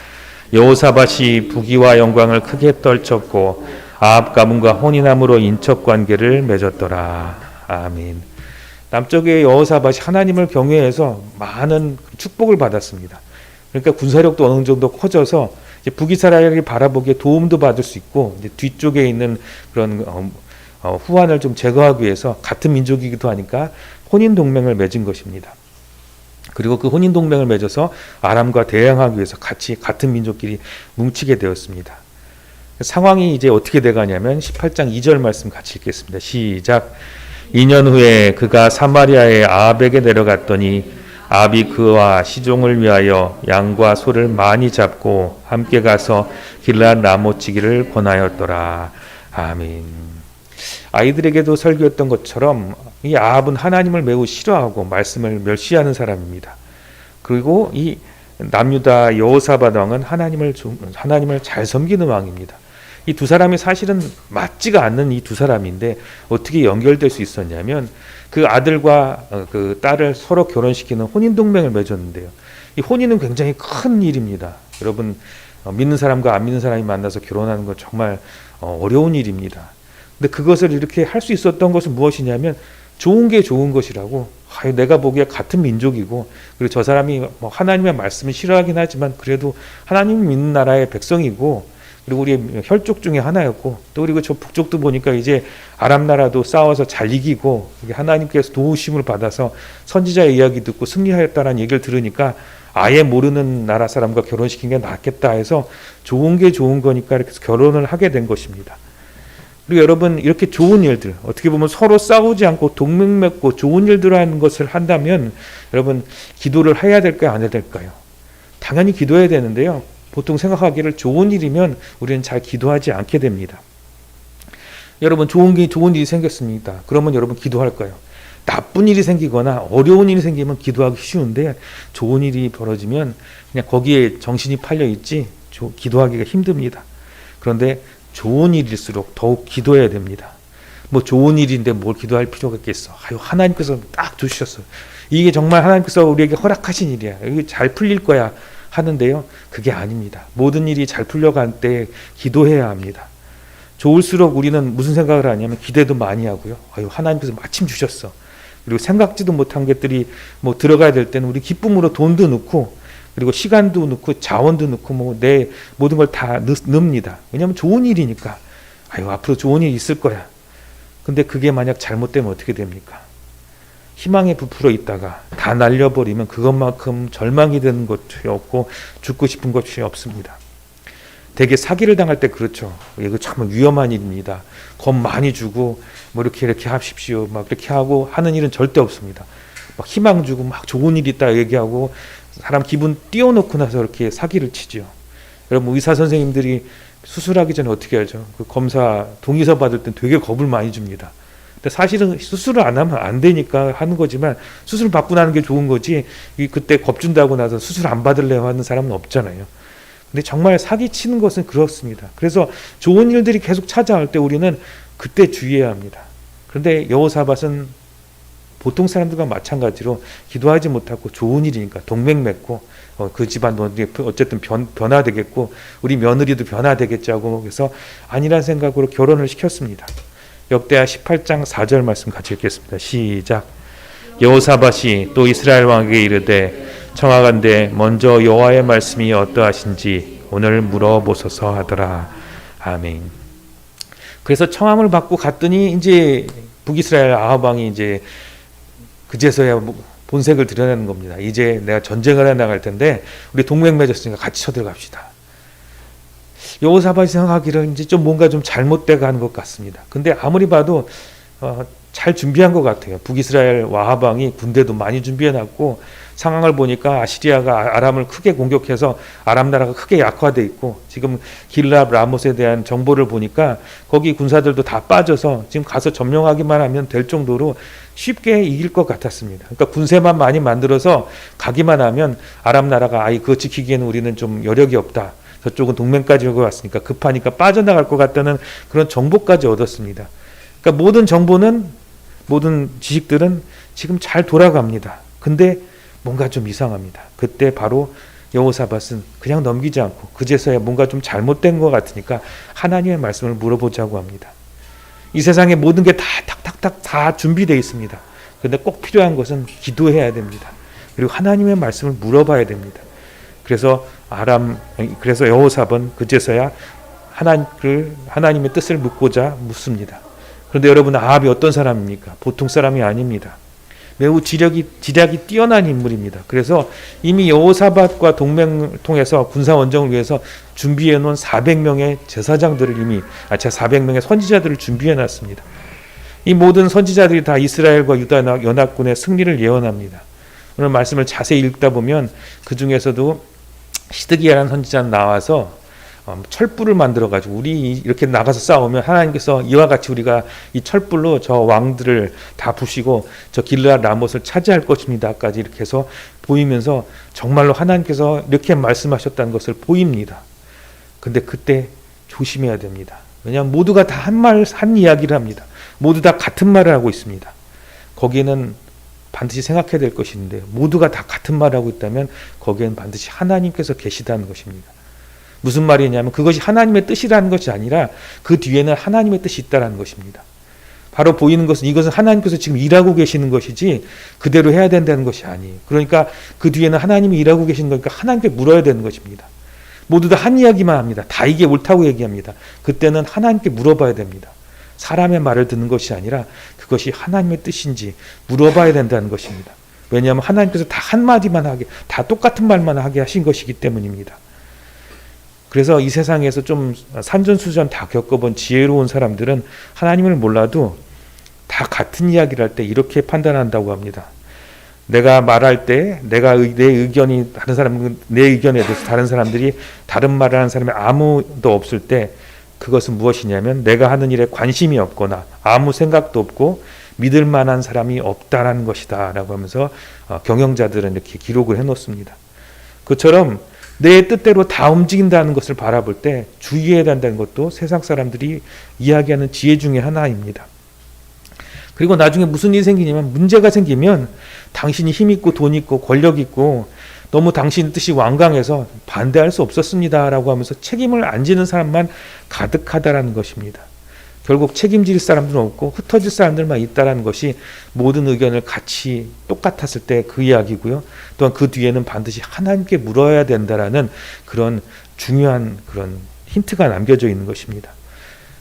여호사밧이 부귀와 영광을 크게 떨쳤고 아합 가문과 혼인함으로 인척 관계를 맺었더라. 아멘. 남쪽의 여호사밧이 하나님을 경외해서 많은 축복을 받았습니다. 그러니까 군사력도 어느 정도 커져서 이제 북이스라엘이 바라보기에 도움도 받을 수 있고, 이제 뒤쪽에 있는 그런 후환을 좀 제거하기 위해서 같은 민족이기도 하니까 혼인 동맹을 맺은 것입니다. 그리고 그 혼인 동맹을 맺어서 아람과 대항하기 위해서 같이 같은 민족끼리 뭉치게 되었습니다. 상황이 이제 어떻게 돼가냐면 18장 2절 말씀 같이 읽겠습니다. 시작. 2년 후에 그가 사마리아의 아합에게 내려갔더니 아합이 그와 시종을 위하여 양과 소를 많이 잡고 함께 가서 길랏 라모치기를 권하였더라. 아멘. 아이들에게도 설교했던 것처럼 이 아합은 하나님을 매우 싫어하고 말씀을 멸시하는 사람입니다. 그리고 이 남유다 여호사밧 왕은 하나님을 잘 섬기는 왕입니다. 이 두 사람이 사실은 맞지가 않는 이 두 사람인데 어떻게 연결될 수 있었냐면, 그 아들과 그 딸을 서로 결혼시키는 혼인 동맹을 맺었는데요. 이 혼인은 굉장히 큰 일입니다. 여러분, 믿는 사람과 안 믿는 사람이 만나서 결혼하는 건 정말 어려운 일입니다. 근데 그것을 이렇게 할 수 있었던 것은 무엇이냐면, 좋은 게 좋은 것이라고, 내가 보기에 같은 민족이고, 그리고 저 사람이 하나님의 말씀을 싫어하긴 하지만 그래도 하나님 믿는 나라의 백성이고, 그리고 우리의 혈족 중에 하나였고, 또 그리고 저 북쪽도 보니까 이제 아람 나라도 싸워서 잘 이기고 하나님께서 도우심을 받아서 선지자의 이야기 듣고 승리하였다라는 얘기를 들으니까 아예 모르는 나라 사람과 결혼시킨 게 낫겠다 해서 좋은 게 좋은 거니까 이렇게 결혼을 하게 된 것입니다. 그리고 여러분, 이렇게 좋은 일들, 어떻게 보면 서로 싸우지 않고 동맹 맺고 좋은 일들을 하는 것을 한다면 여러분, 기도를 해야 될까요, 안 해야 될까요? 당연히 기도해야 되는데요. 보통 생각하기를 좋은 일이면 우리는 잘 기도하지 않게 됩니다. 여러분, 좋은 일이 생겼습니다. 그러면 여러분 기도할까요? 나쁜 일이 생기거나 어려운 일이 생기면 기도하기 쉬운데 좋은 일이 벌어지면 그냥 거기에 정신이 팔려 있지 기도하기가 힘듭니다. 그런데 좋은 일일수록 더욱 기도해야 됩니다. 뭐 좋은 일인데 뭘 기도할 필요가 있겠어. 아유, 하나님께서 딱 주셨어요. 이게 정말 하나님께서 우리에게 허락하신 일이야. 이게 잘 풀릴 거야 하는데요. 그게 아닙니다. 모든 일이 잘 풀려갈 때 기도해야 합니다. 좋을수록 우리는 무슨 생각을 하냐면 기대도 많이 하고요. 아유, 하나님께서 마침 주셨어. 그리고 생각지도 못한 것들이 뭐 들어가야 될 때는 우리 기쁨으로 돈도 넣고 그리고 시간도 넣고 자원도 넣고 뭐 내 모든 걸 다 넣습니다. 왜냐하면 좋은 일이니까. 아유, 앞으로 좋은 일이 있을 거야. 근데 그게 만약 잘못되면 어떻게 됩니까? 희망에 부풀어 있다가 다 날려버리면 그것만큼 절망이 되는 것이 없고 죽고 싶은 것이 없습니다. 되게 사기를 당할 때 그렇죠. 이거 참 위험한 일입니다. 겁 많이 주고 뭐 이렇게 하십시오. 막 이렇게 하고 하는 일은 절대 없습니다. 막 희망 주고 막 좋은 일 있다 얘기하고 사람 기분 띄워놓고 나서 이렇게 사기를 치죠. 여러분 의사 선생님들이 수술하기 전에 어떻게 하죠? 그 검사 동의서 받을 땐 되게 겁을 많이 줍니다. 근데 사실은 수술을 안 하면 안 되니까 하는 거지만 수술 받고 나는 게 좋은 거지 그때 겁 준다고 나서 수술 안 받으려고 하는 사람은 없잖아요. 근데 정말 사기치는 것은 그렇습니다. 그래서 좋은 일들이 계속 찾아올 때 우리는 그때 주의해야 합니다. 그런데 여호사밧은 보통 사람들과 마찬가지로 기도하지 못하고 좋은 일이니까 동맹 맺고 그 집안도 어쨌든 변화되겠고 우리 며느리도 변화되겠지 하고 그래서 아니란 생각으로 결혼을 시켰습니다. 역대하 18장 4절 말씀 같이 읽겠습니다. 시작. 여호사밧이 또 이스라엘 왕에게 이르되 청하건대 먼저 여호와의 말씀이 어떠하신지 오늘 물어보소서 하더라. 아멘. 그래서 청함을 받고 갔더니 이제 북이스라엘 아합 왕이 이제 그제서야 본색을 드러내는 겁니다. 이제 내가 전쟁을 해 나갈 텐데 우리 동맹 맺었으니까 같이 쳐들어갑시다. 여호사밧이 생각하기를 이제 좀 뭔가 좀 잘못돼 가는 것 같습니다. 근데 아무리 봐도 잘 준비한 것 같아요. 북이스라엘 아합 왕이 군대도 많이 준비해놨고 상황을 보니까 아시리아가 아람을 크게 공격해서 아람 나라가 크게 약화돼 있고 지금 길랍 라못에 대한 정보를 보니까 거기 군사들도 다 빠져서 지금 가서 점령하기만 하면 될 정도로 쉽게 이길 것 같았습니다. 그러니까 군세만 많이 만들어서 가기만 하면 아람 나라가 아이 그거 지키기에는 우리는 좀 여력이 없다. 저쪽은 동맹까지 오고 왔으니까 급하니까 빠져나갈 것 같다는 그런 정보까지 얻었습니다. 그러니까 모든 정보는 모든 지식들은 지금 잘 돌아갑니다. 근데 뭔가 좀 이상합니다. 그때 바로 여호사밧은 그냥 넘기지 않고 그제서야 뭔가 좀 잘못된 것 같으니까 하나님의 말씀을 물어보자고 합니다. 이 세상에 모든 게 다 탁탁탁 다 준비되어 있습니다. 그런데 꼭 필요한 것은 기도해야 됩니다. 그리고 하나님의 말씀을 물어봐야 됩니다. 그래서 여호사밧은 그제서야 하나님의 뜻을 묻고자 묻습니다. 그런데 여러분 아합이 어떤 사람입니까? 보통 사람이 아닙니다. 매우 지략이 뛰어난 인물입니다. 그래서 이미 여호사밧과 동맹을 통해서 군사 원정을 위해서 준비해 놓은 400명의 제사장들을 400명의 선지자들을 준비해 놨습니다. 이 모든 선지자들이 다 이스라엘과 유다 연합군의 승리를 예언합니다. 오늘 말씀을 자세히 읽다 보면 그 중에서도 시드기야라는 선지자는 나와서 철불을 만들어 가지고 우리 이렇게 나가서 싸우면 하나님께서 이와 같이 우리가 이 철불로 저 왕들을 다 부시고 저 길르앗 라못을 차지할 것입니다까지 이렇게 해서 보이면서 정말로 하나님께서 이렇게 말씀하셨다는 것을 보입니다. 근데 그때 조심해야 됩니다. 왜냐하면 모두가 다 한 이야기를 합니다. 모두 다 같은 말을 하고 있습니다. 거기에는 반드시 생각해야 될 것이 있는데 모두가 다 같은 말을 하고 있다면 거기에는 반드시 하나님께서 계시다는 것입니다. 무슨 말이냐면 그것이 하나님의 뜻이라는 것이 아니라 그 뒤에는 하나님의 뜻이 있다는 것입니다. 바로 보이는 것은 이것은 하나님께서 지금 일하고 계시는 것이지 그대로 해야 된다는 것이 아니에요. 그러니까 그 뒤에는 하나님이 일하고 계시는 거니까 하나님께 물어야 되는 것입니다. 모두 다 한 이야기만 합니다. 다 이게 옳다고 얘기합니다. 그때는 하나님께 물어봐야 됩니다. 사람의 말을 듣는 것이 아니라 그것이 하나님의 뜻인지 물어봐야 된다는 것입니다. 왜냐하면 하나님께서 다 한마디만 하게, 다 똑같은 말만 하게 하신 것이기 때문입니다. 그래서 이 세상에서 좀 산전수전 다 겪어본 지혜로운 사람들은 하나님을 몰라도 다 같은 이야기를 할 때 이렇게 판단한다고 합니다. 내가 말할 때 내 의견이 내 의견에 대해서 다른 사람들이 다른 말을 하는 사람이 아무도 없을 때 그것은 무엇이냐면 내가 하는 일에 관심이 없거나 아무 생각도 없고 믿을 만한 사람이 없다라는 것이다 라고 하면서 경영자들은 이렇게 기록을 해놓습니다. 그처럼 내 뜻대로 다 움직인다는 것을 바라볼 때 주의해야 한다는 것도 세상 사람들이 이야기하는 지혜 중에 하나입니다. 그리고 나중에 무슨 일이 생기냐면, 문제가 생기면 당신이 힘 있고 돈 있고 권력 있고 너무 당신 뜻이 완강해서 반대할 수 없었습니다 라고 하면서 책임을 안 지는 사람만 가득하다라는 것입니다. 결국 책임질 사람들은 없고 흩어질 사람들만 있다라는 것이 모든 의견을 같이 똑같았을 때 그 이야기고요. 또한 그 뒤에는 반드시 하나님께 물어야 된다라는 그런 중요한 그런 힌트가 남겨져 있는 것입니다.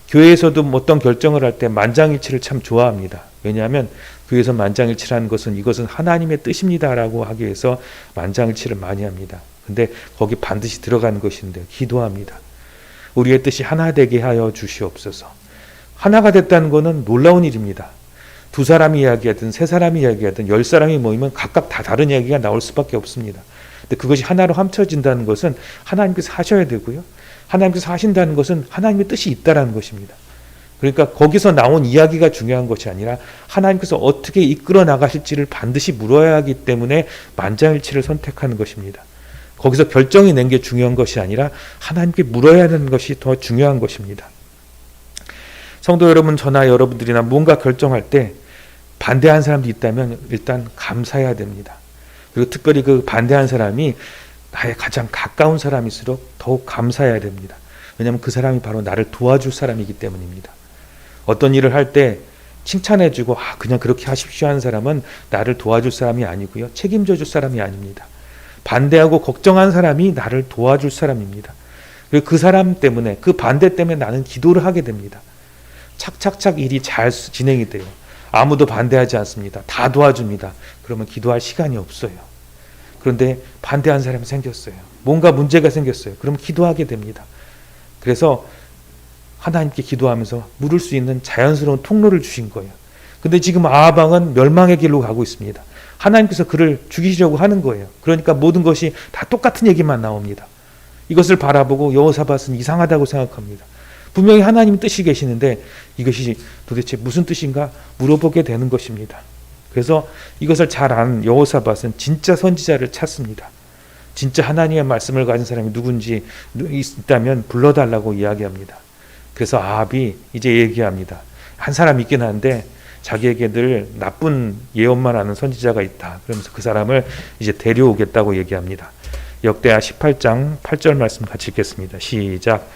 교회에서도 어떤 결정을 할 때 만장일치를 참 좋아합니다. 왜냐하면 교회에서 만장일치라는 것은 이것은 하나님의 뜻입니다라고 하기 위해서 만장일치를 많이 합니다. 근데 거기 반드시 들어가는 것인데 기도합니다. 우리의 뜻이 하나 되게 하여 주시옵소서. 하나가 됐다는 것은 놀라운 일입니다. 두 사람이 이야기하든 세 사람이 이야기하든 10사람이 모이면 각각 다 다른 이야기가 나올 수밖에 없습니다. 근데 그것이 하나로 합쳐진다는 것은 하나님께서 하셔야 되고요. 하나님께서 하신다는 것은 하나님의 뜻이 있다라는 것입니다. 그러니까 거기서 나온 이야기가 중요한 것이 아니라 하나님께서 어떻게 이끌어 나가실지를 반드시 물어야 하기 때문에 만장일치를 선택하는 것입니다. 거기서 결정이 낸 게 중요한 것이 아니라 하나님께 물어야 하는 것이 더 중요한 것입니다. 성도 여러분, 저나 여러분들이나 뭔가 결정할 때 반대한 사람도 있다면 일단 감사해야 됩니다. 그리고 특별히 그 반대한 사람이 나의 가장 가까운 사람일수록 더욱 감사해야 됩니다. 왜냐하면 그 사람이 바로 나를 도와줄 사람이기 때문입니다. 어떤 일을 할 때 칭찬해주고 그냥 그렇게 하십시오 하는 사람은 나를 도와줄 사람이 아니고요. 책임져 줄 사람이 아닙니다. 반대하고 걱정한 사람이 나를 도와줄 사람입니다. 그리고 그 사람 때문에, 그 반대 때문에 나는 기도를 하게 됩니다. 착착착 일이 잘 진행이 돼요. 아무도 반대하지 않습니다. 다 도와줍니다. 그러면 기도할 시간이 없어요. 그런데 반대한 사람이 생겼어요. 뭔가 문제가 생겼어요. 그러면 기도하게 됩니다. 그래서 하나님께 기도하면서 물을 수 있는 자연스러운 통로를 주신 거예요. 근데 지금 아하방은 멸망의 길로 가고 있습니다. 하나님께서 그를 죽이시려고 하는 거예요. 그러니까 모든 것이 다 똑같은 얘기만 나옵니다. 이것을 바라보고 여호사밧은 이상하다고 생각합니다. 분명히 하나님 뜻이 계시는데 이것이 도대체 무슨 뜻인가 물어보게 되는 것입니다. 그래서 이것을 잘 아는 여호사밧은 진짜 선지자를 찾습니다. 진짜 하나님의 말씀을 가진 사람이 누군지 있다면 불러달라고 이야기합니다. 그래서 아합이 이제 얘기합니다. 한 사람 있긴 한데 자기에게 늘 나쁜 예언만 하는 선지자가 있다. 그러면서 그 사람을 이제 데려오겠다고 얘기합니다. 역대하 18장 8절 말씀 같이 읽겠습니다. 시작.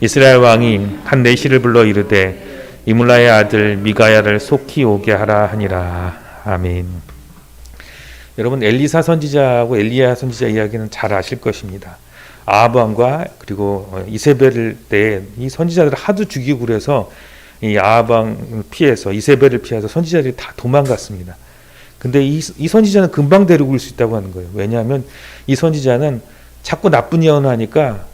이스라엘 왕이 한 내시를 불러 이르되 이물라의 아들 미가야를 속히 오게 하라 하니라. 아멘. 여러분, 엘리사 선지자하고 엘리야 선지자 이야기는 잘 아실 것입니다. 아합 왕과 그리고 이세벨 때 이 선지자들을 하도 죽이고 그래서 이 아합 왕 피해서, 이세벨을 피해서 선지자들이 다 도망갔습니다. 근데 이 선지자는 금방 데리고 올 수 있다고 하는 거예요. 왜냐하면 이 선지자는 자꾸 나쁜 예언을 하니까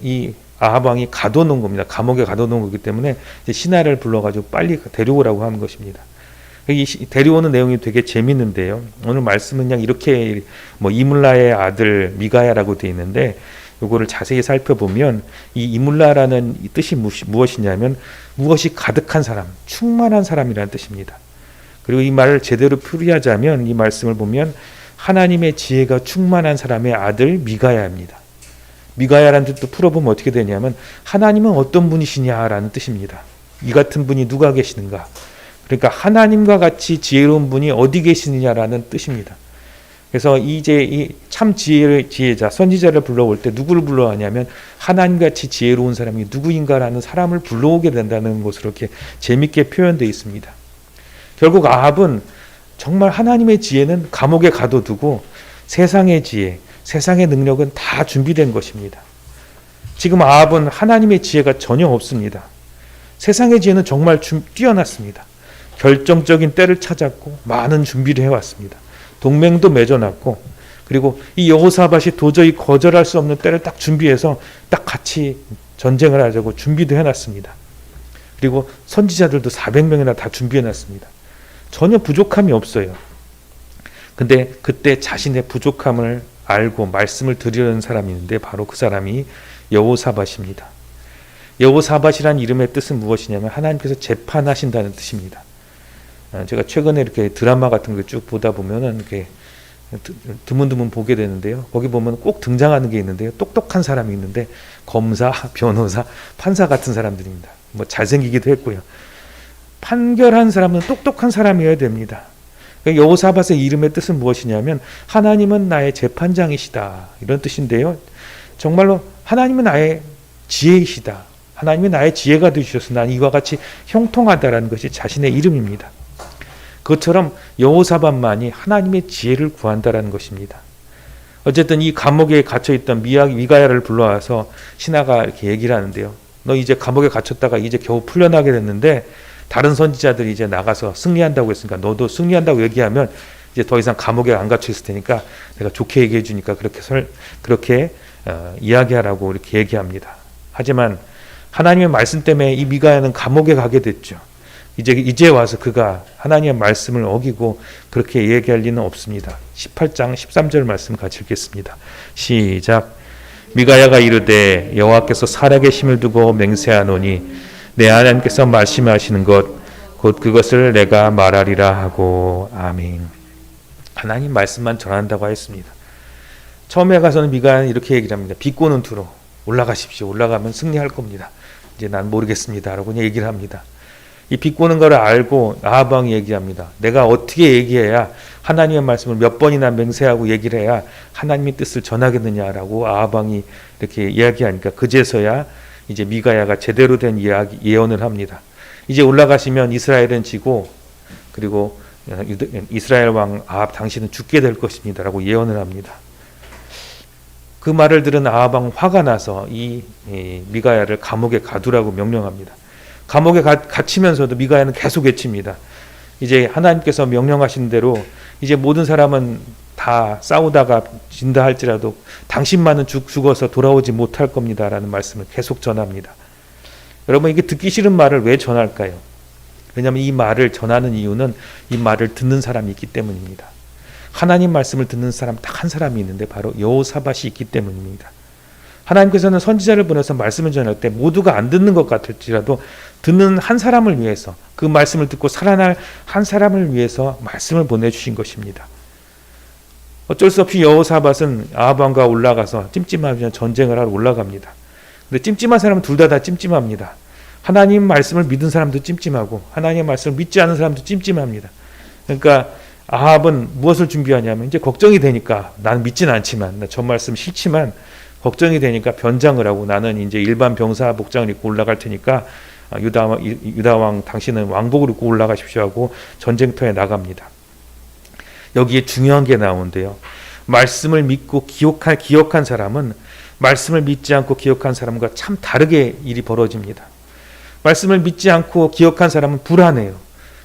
이 아합 왕이 가둬놓은 겁니다. 감옥에 가둬놓은 거기 때문에 이제 신하를 불러가지고 빨리 데려오라고 하는 것입니다. 이 데려오는 내용이 되게 재밌는데요. 오늘 말씀은 그냥 이렇게 이물라의 아들 미가야라고 되어 있는데 이거를 자세히 살펴보면 이 이물라라는 이 뜻이 무엇이냐면 무엇이 가득한 사람, 충만한 사람이라는 뜻입니다. 그리고 이 말을 제대로 풀이하자면 이 말씀을 보면 하나님의 지혜가 충만한 사람의 아들 미가야입니다. 미가야라는 뜻도 풀어보면 어떻게 되냐면 하나님은 어떤 분이시냐라는 뜻입니다. 이 같은 분이 누가 계시는가? 그러니까 하나님과 같이 지혜로운 분이 어디 계시느냐라는 뜻입니다. 그래서 이제 이 참 지혜자 선지자를 불러올 때 누구를 불러하냐면 하나님같이 지혜로운 사람이 누구인가라는 사람을 불러오게 된다는 것으로 이렇게 재밌게 표현되어 있습니다. 결국 아합은 정말 하나님의 지혜는 감옥에 가둬두고 세상의 지혜, 세상의 능력은 다 준비된 것입니다. 지금 아합은 하나님의 지혜가 전혀 없습니다. 세상의 지혜는 정말 뛰어났습니다. 결정적인 때를 찾았고 많은 준비를 해왔습니다. 동맹도 맺어놨고, 그리고 이 여호사밧이 도저히 거절할 수 없는 때를 딱 준비해서 딱 같이 전쟁을 하자고 준비도 해놨습니다. 그리고 선지자들도 400명이나 다 준비해놨습니다. 전혀 부족함이 없어요. 근데 그때 자신의 부족함을 알고 말씀을 드리려는 사람이 있는데 바로 그 사람이 여호사밧입니다. 여호사밧이라는 이름의 뜻은 무엇이냐면 하나님께서 재판하신다는 뜻입니다. 제가 최근에 이렇게 드라마 같은 거 쭉 보다 보면은 이렇게 드문드문 보게 되는데요. 거기 보면 꼭 등장하는 게 있는데요. 똑똑한 사람이 있는데 검사, 변호사, 판사 같은 사람들입니다. 뭐 잘생기기도 했고요. 판결한 사람은 똑똑한 사람이어야 됩니다. 여호사밧의 이름의 뜻은 무엇이냐면 하나님은 나의 재판장이시다, 이런 뜻인데요. 정말로 하나님은 나의 지혜이시다, 하나님이 나의 지혜가 되주셔서 난 이와 같이 형통하다라는 것이 자신의 이름입니다. 그것처럼 여호사밧만이 하나님의 지혜를 구한다라는 것입니다. 어쨌든 이 감옥에 갇혀있던 미가야를 불러와서 신하가 이렇게 얘기를 하는데요. 너 이제 감옥에 갇혔다가 이제 겨우 풀려나게 됐는데 다른 선지자들이 이제 나가서 승리한다고 했으니까 너도 승리한다고 얘기하면 이제 더 이상 감옥에 안 갇혀 있을 테니까 내가 좋게 얘기해 주니까 그렇게 이야기하라고 이렇게 얘기합니다. 하지만 하나님의 말씀 때문에 이 미가야는 감옥에 가게 됐죠. 이제 와서 그가 하나님의 말씀을 어기고 그렇게 얘기할 리는 없습니다. 18장 13절 말씀 같이 읽겠습니다. 시작. 미가야가 이르되 여호와께서 살아계 힘을 두고 맹세하노니 내 하나님께서 말씀하시는 것 곧 그것을 내가 말하리라 하고. 아멘. 하나님 말씀만 전한다고 하였습니다. 처음에 가서는 미가야는 이렇게 얘기를 합니다. 비꼬는 투로 올라가십시오. 올라가면 승리할 겁니다. 이제 난 모르겠습니다 라고 얘기를 합니다. 이 비꼬는 것을 알고 아합 왕이 얘기합니다. 내가 어떻게 얘기해야 하나님의 말씀을 몇 번이나 맹세하고 얘기를 해야 하나님의 뜻을 전하겠느냐라고 아합 왕이 이렇게 이야기하니까 그제서야 이제 미가야가 제대로 된 예언을 합니다. 이제 올라가시면 이스라엘은 지고 그리고 이스라엘 왕 아합 당신은 죽게 될 것입니다라고 예언을 합니다. 그 말을 들은 아합 왕 화가 나서 이 미가야를 감옥에 가두라고 명령합니다. 감옥에 갇히면서도 미가야는 계속 외칩니다. 이제 하나님께서 명령하신 대로 이제 모든 사람은 다 싸우다가 진다 할지라도 당신만은 죽어서 돌아오지 못할 겁니다라는 말씀을 계속 전합니다. 여러분, 이게 듣기 싫은 말을 왜 전할까요? 왜냐하면 이 말을 전하는 이유는 이 말을 듣는 사람이 있기 때문입니다. 하나님 말씀을 듣는 사람 딱 한 사람이 있는데 바로 여호사밧이 있기 때문입니다. 하나님께서는 선지자를 보내서 말씀을 전할 때 모두가 안 듣는 것 같을지라도 듣는 한 사람을 위해서, 그 말씀을 듣고 살아날 한 사람을 위해서 말씀을 보내주신 것입니다. 어쩔 수 없이 여호사밧은 아합 왕과 올라가서 찜찜하면 전쟁을 하러 올라갑니다. 근데 찜찜한 사람은 둘 다 찜찜합니다. 하나님 말씀을 믿은 사람도 찜찜하고 하나님의 말씀을 믿지 않은 사람도 찜찜합니다. 그러니까 아합은 무엇을 준비하냐면 이제 걱정이 되니까, 나는 믿지는 않지만, 나 저 말씀 싫지만 걱정이 되니까 변장을 하고 나는 이제 일반 병사 복장을 입고 올라갈 테니까 유다 왕 당신은 왕복을 입고 올라가십시오 하고 전쟁터에 나갑니다. 여기에 중요한 게 나오는데요. 말씀을 믿고 기억한 사람은 말씀을 믿지 않고 기억한 사람과 참 다르게 일이 벌어집니다. 말씀을 믿지 않고 기억한 사람은 불안해요.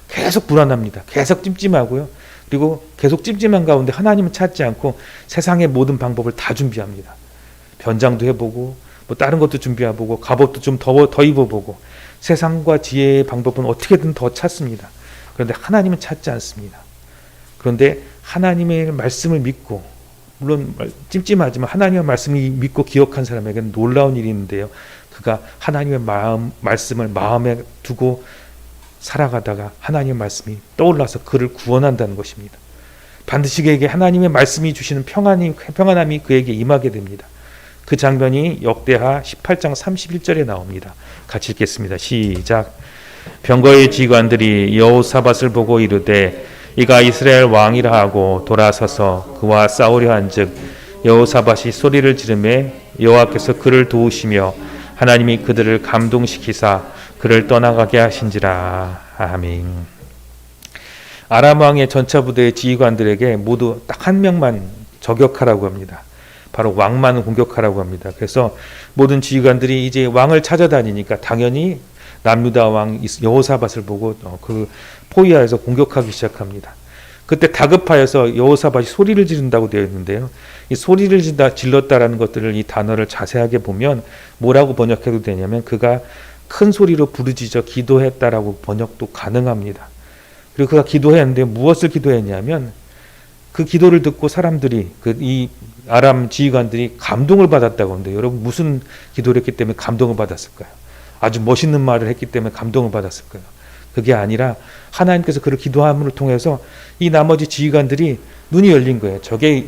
계속 불안합니다. 계속 찜찜하고요. 그리고 계속 찜찜한 가운데 하나님을 찾지 않고 세상의 모든 방법을 다 준비합니다. 변장도 해보고 뭐 다른 것도 준비해보고 갑옷도 좀 더 입어보고 세상과 지혜의 방법은 어떻게든 더 찾습니다. 그런데 하나님은 찾지 않습니다. 그런데 하나님의 말씀을 믿고, 물론 찜찜하지만 하나님의 말씀을 믿고 기억한 사람에게는 놀라운 일이 있는데요. 그가 하나님의 말씀을 마음에 두고 살아가다가 하나님의 말씀이 떠올라서 그를 구원한다는 것입니다. 반드시 그에게 하나님의 말씀이 주시는 평안함이 그에게 임하게 됩니다. 그 장면이 역대하 18장 31절에 나옵니다. 같이 읽겠습니다. 시작. 병거의 지관들이 여호사밧을 보고 이르되 이가 이스라엘 왕이라 하고 돌아서서 그와 싸우려 한즉 여호사밧이 소리를 지르매 여호와께서 그를 도우시며 하나님이 그들을 감동시키사 그를 떠나가게 하신지라. 아멘. 아람 왕의 전차 부대의 지휘관들에게 모두 딱 한 명만 저격하라고 합니다. 바로 왕만 공격하라고 합니다. 그래서 모든 지휘관들이 이제 왕을 찾아다니니까 당연히 남유다 왕 여호사밧을 보고 그 포위하여서 공격하기 시작합니다. 그때 다급하여서 여호사밧이 소리를 지른다고 되어 있는데요. 이 소리를 질렀다라는 것들을, 이 단어를 자세하게 보면 뭐라고 번역해도 되냐면 그가 큰 소리로 부르짖어 기도했다라고 번역도 가능합니다. 그리고 그가 기도했는데 무엇을 기도했냐면 그 기도를 듣고 사람들이, 이 아람 지휘관들이 감동을 받았다고 하는데, 여러분 무슨 기도를 했기 때문에 감동을 받았을까요? 아주 멋있는 말을 했기 때문에 감동을 받았을까요? 그게 아니라 하나님께서 그를 기도함을 통해서 이 나머지 지휘관들이 눈이 열린 거예요. 저게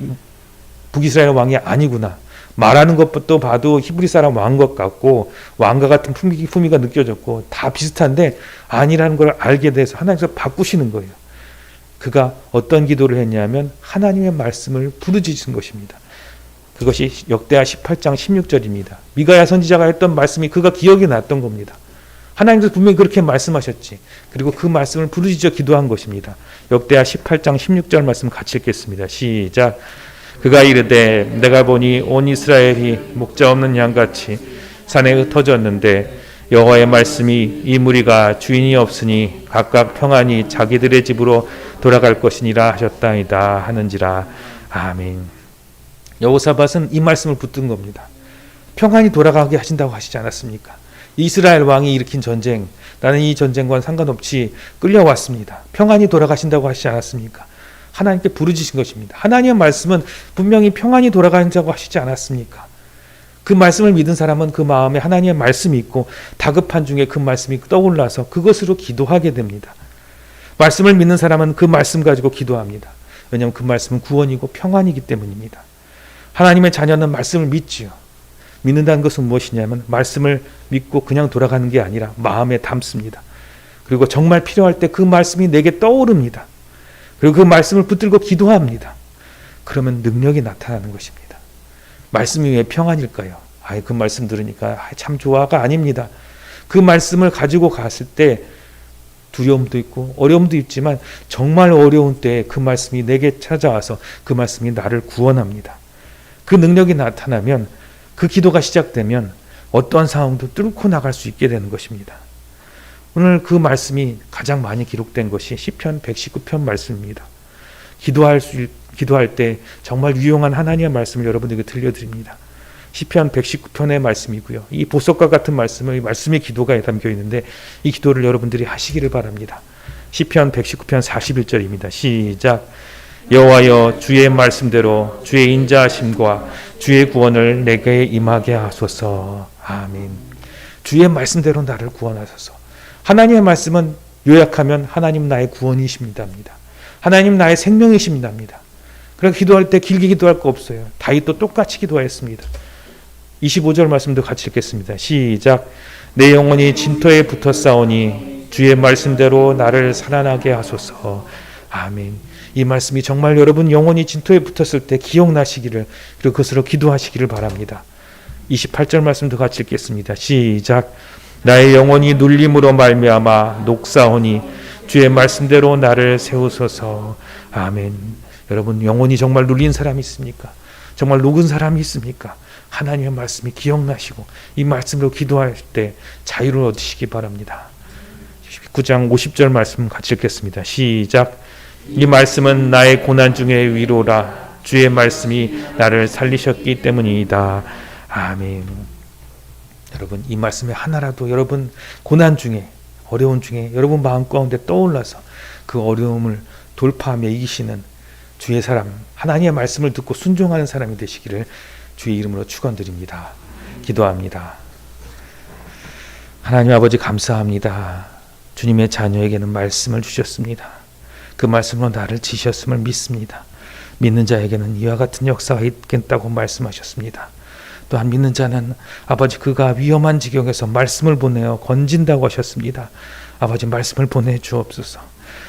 북이스라엘 왕이 아니구나. 말하는 것부터 봐도 히브리 사람 왕 것 같고 왕과 같은 품위가 느껴졌고 다 비슷한데 아니라는 걸 알게 돼서 하나님께서 바꾸시는 거예요. 그가 어떤 기도를 했냐면 하나님의 말씀을 부르짖은 것입니다. 그것이 역대하 18장 16절입니다. 미가야 선지자가 했던 말씀이 그가 기억이 났던 겁니다. 하나님께서 분명히 그렇게 말씀하셨지. 그리고 그 말씀을 부르짖어 기도한 것입니다. 역대하 18장 16절 말씀 같이 읽겠습니다. 시작. 그가 이르되 내가 보니 온 이스라엘이 목자 없는 양같이 산에 흩어졌는데 여호와의 말씀이 이 무리가 주인이 없으니 각각 평안히 자기들의 집으로 돌아갈 것이니라 하셨다이다 하는지라. 아멘. 여호사밧은 이 말씀을 붙든 겁니다. 평안히 돌아가게 하신다고 하시지 않았습니까? 이스라엘 왕이 일으킨 전쟁, 나는 이 전쟁과는 상관없이 끌려왔습니다. 평안히 돌아가신다고 하시지 않았습니까? 하나님께 부르짖으신 것입니다. 하나님의 말씀은 분명히 평안히 돌아가신다고 하시지 않았습니까? 그 말씀을 믿은 사람은 그 마음에 하나님의 말씀이 있고 다급한 중에 그 말씀이 떠올라서 그것으로 기도하게 됩니다. 말씀을 믿는 사람은 그 말씀 가지고 기도합니다. 왜냐하면 그 말씀은 구원이고 평안이기 때문입니다. 하나님의 자녀는 말씀을 믿지요. 믿는다는 것은 무엇이냐면 말씀을 믿고 그냥 돌아가는 게 아니라 마음에 담습니다. 그리고 정말 필요할 때 그 말씀이 내게 떠오릅니다. 그리고 그 말씀을 붙들고 기도합니다. 그러면 능력이 나타나는 것입니다. 말씀이 왜 평안일까요? 그 말씀 들으니까 참 좋아가 아닙니다. 그 말씀을 가지고 갔을 때 두려움도 있고 어려움도 있지만 정말 어려운 때에 그 말씀이 내게 찾아와서 그 말씀이 나를 구원합니다. 그 능력이 나타나면 그 기도가 시작되면 어떠한 상황도 뚫고 나갈 수 있게 되는 것입니다. 오늘 그 말씀이 가장 많이 기록된 것이 시편 119편 말씀입니다. 기도할 때 정말 유용한 하나님의 말씀을 여러분들에게 들려드립니다. 시편 119편의 말씀이고요. 이 보석과 같은 말씀의 기도가 담겨 있는데 이 기도를 여러분들이 하시기를 바랍니다. 시편 119편 41절입니다. 시작. 여호와여 주의 말씀대로 주의 인자하심과 주의 구원을 내게 임하게 하소서. 아멘. 주의 말씀대로 나를 구원하소서. 하나님의 말씀은 요약하면 하나님 나의 구원이십니다. 하나님 나의 생명이십니다. 그래서 기도할 때 길게 기도할 거 없어요. 다윗도 똑같이 기도하였습니다. 25절 말씀도 같이 읽겠습니다. 시작. 내 영혼이 진토에 붙어 싸우니 주의 말씀대로 나를 살아나게 하소서. 아멘. 이 말씀이 정말 여러분 영혼이 진토에 붙었을 때 기억나시기를 그리고 그것으로 기도하시기를 바랍니다. 28절 말씀도 같이 읽겠습니다. 시작. 나의 영혼이 눌림으로 말미암아 녹사오니 주의 말씀대로 나를 세우소서. 아멘. 여러분 영혼이 정말 눌린 사람이 있습니까? 정말 녹은 사람이 있습니까? 하나님의 말씀이 기억나시고 이 말씀으로 기도할 때 자유를 얻으시기 바랍니다. 19장 50절 말씀 같이 읽겠습니다. 시작. 이 말씀은 나의 고난 중의 위로라. 주의 말씀이 나를 살리셨기 때문이다. 아멘. 여러분 이 말씀에 하나라도 여러분 고난 중에 어려운 중에 여러분 마음 가운데 떠올라서 그 어려움을 돌파하며 이기시는 주의 사람, 하나님의 말씀을 듣고 순종하는 사람이 되시기를 주의 이름으로 축원드립니다. 기도합니다. 하나님 아버지 감사합니다. 주님의 자녀에게는 말씀을 주셨습니다. 그 말씀으로 나를 지셨음을 믿습니다. 믿는 자에게는 이와 같은 역사가 있겠다고 말씀하셨습니다. 또한 믿는 자는 아버지 그가 위험한 지경에서 말씀을 보내어 건진다고 하셨습니다. 아버지 말씀을 보내주옵소서.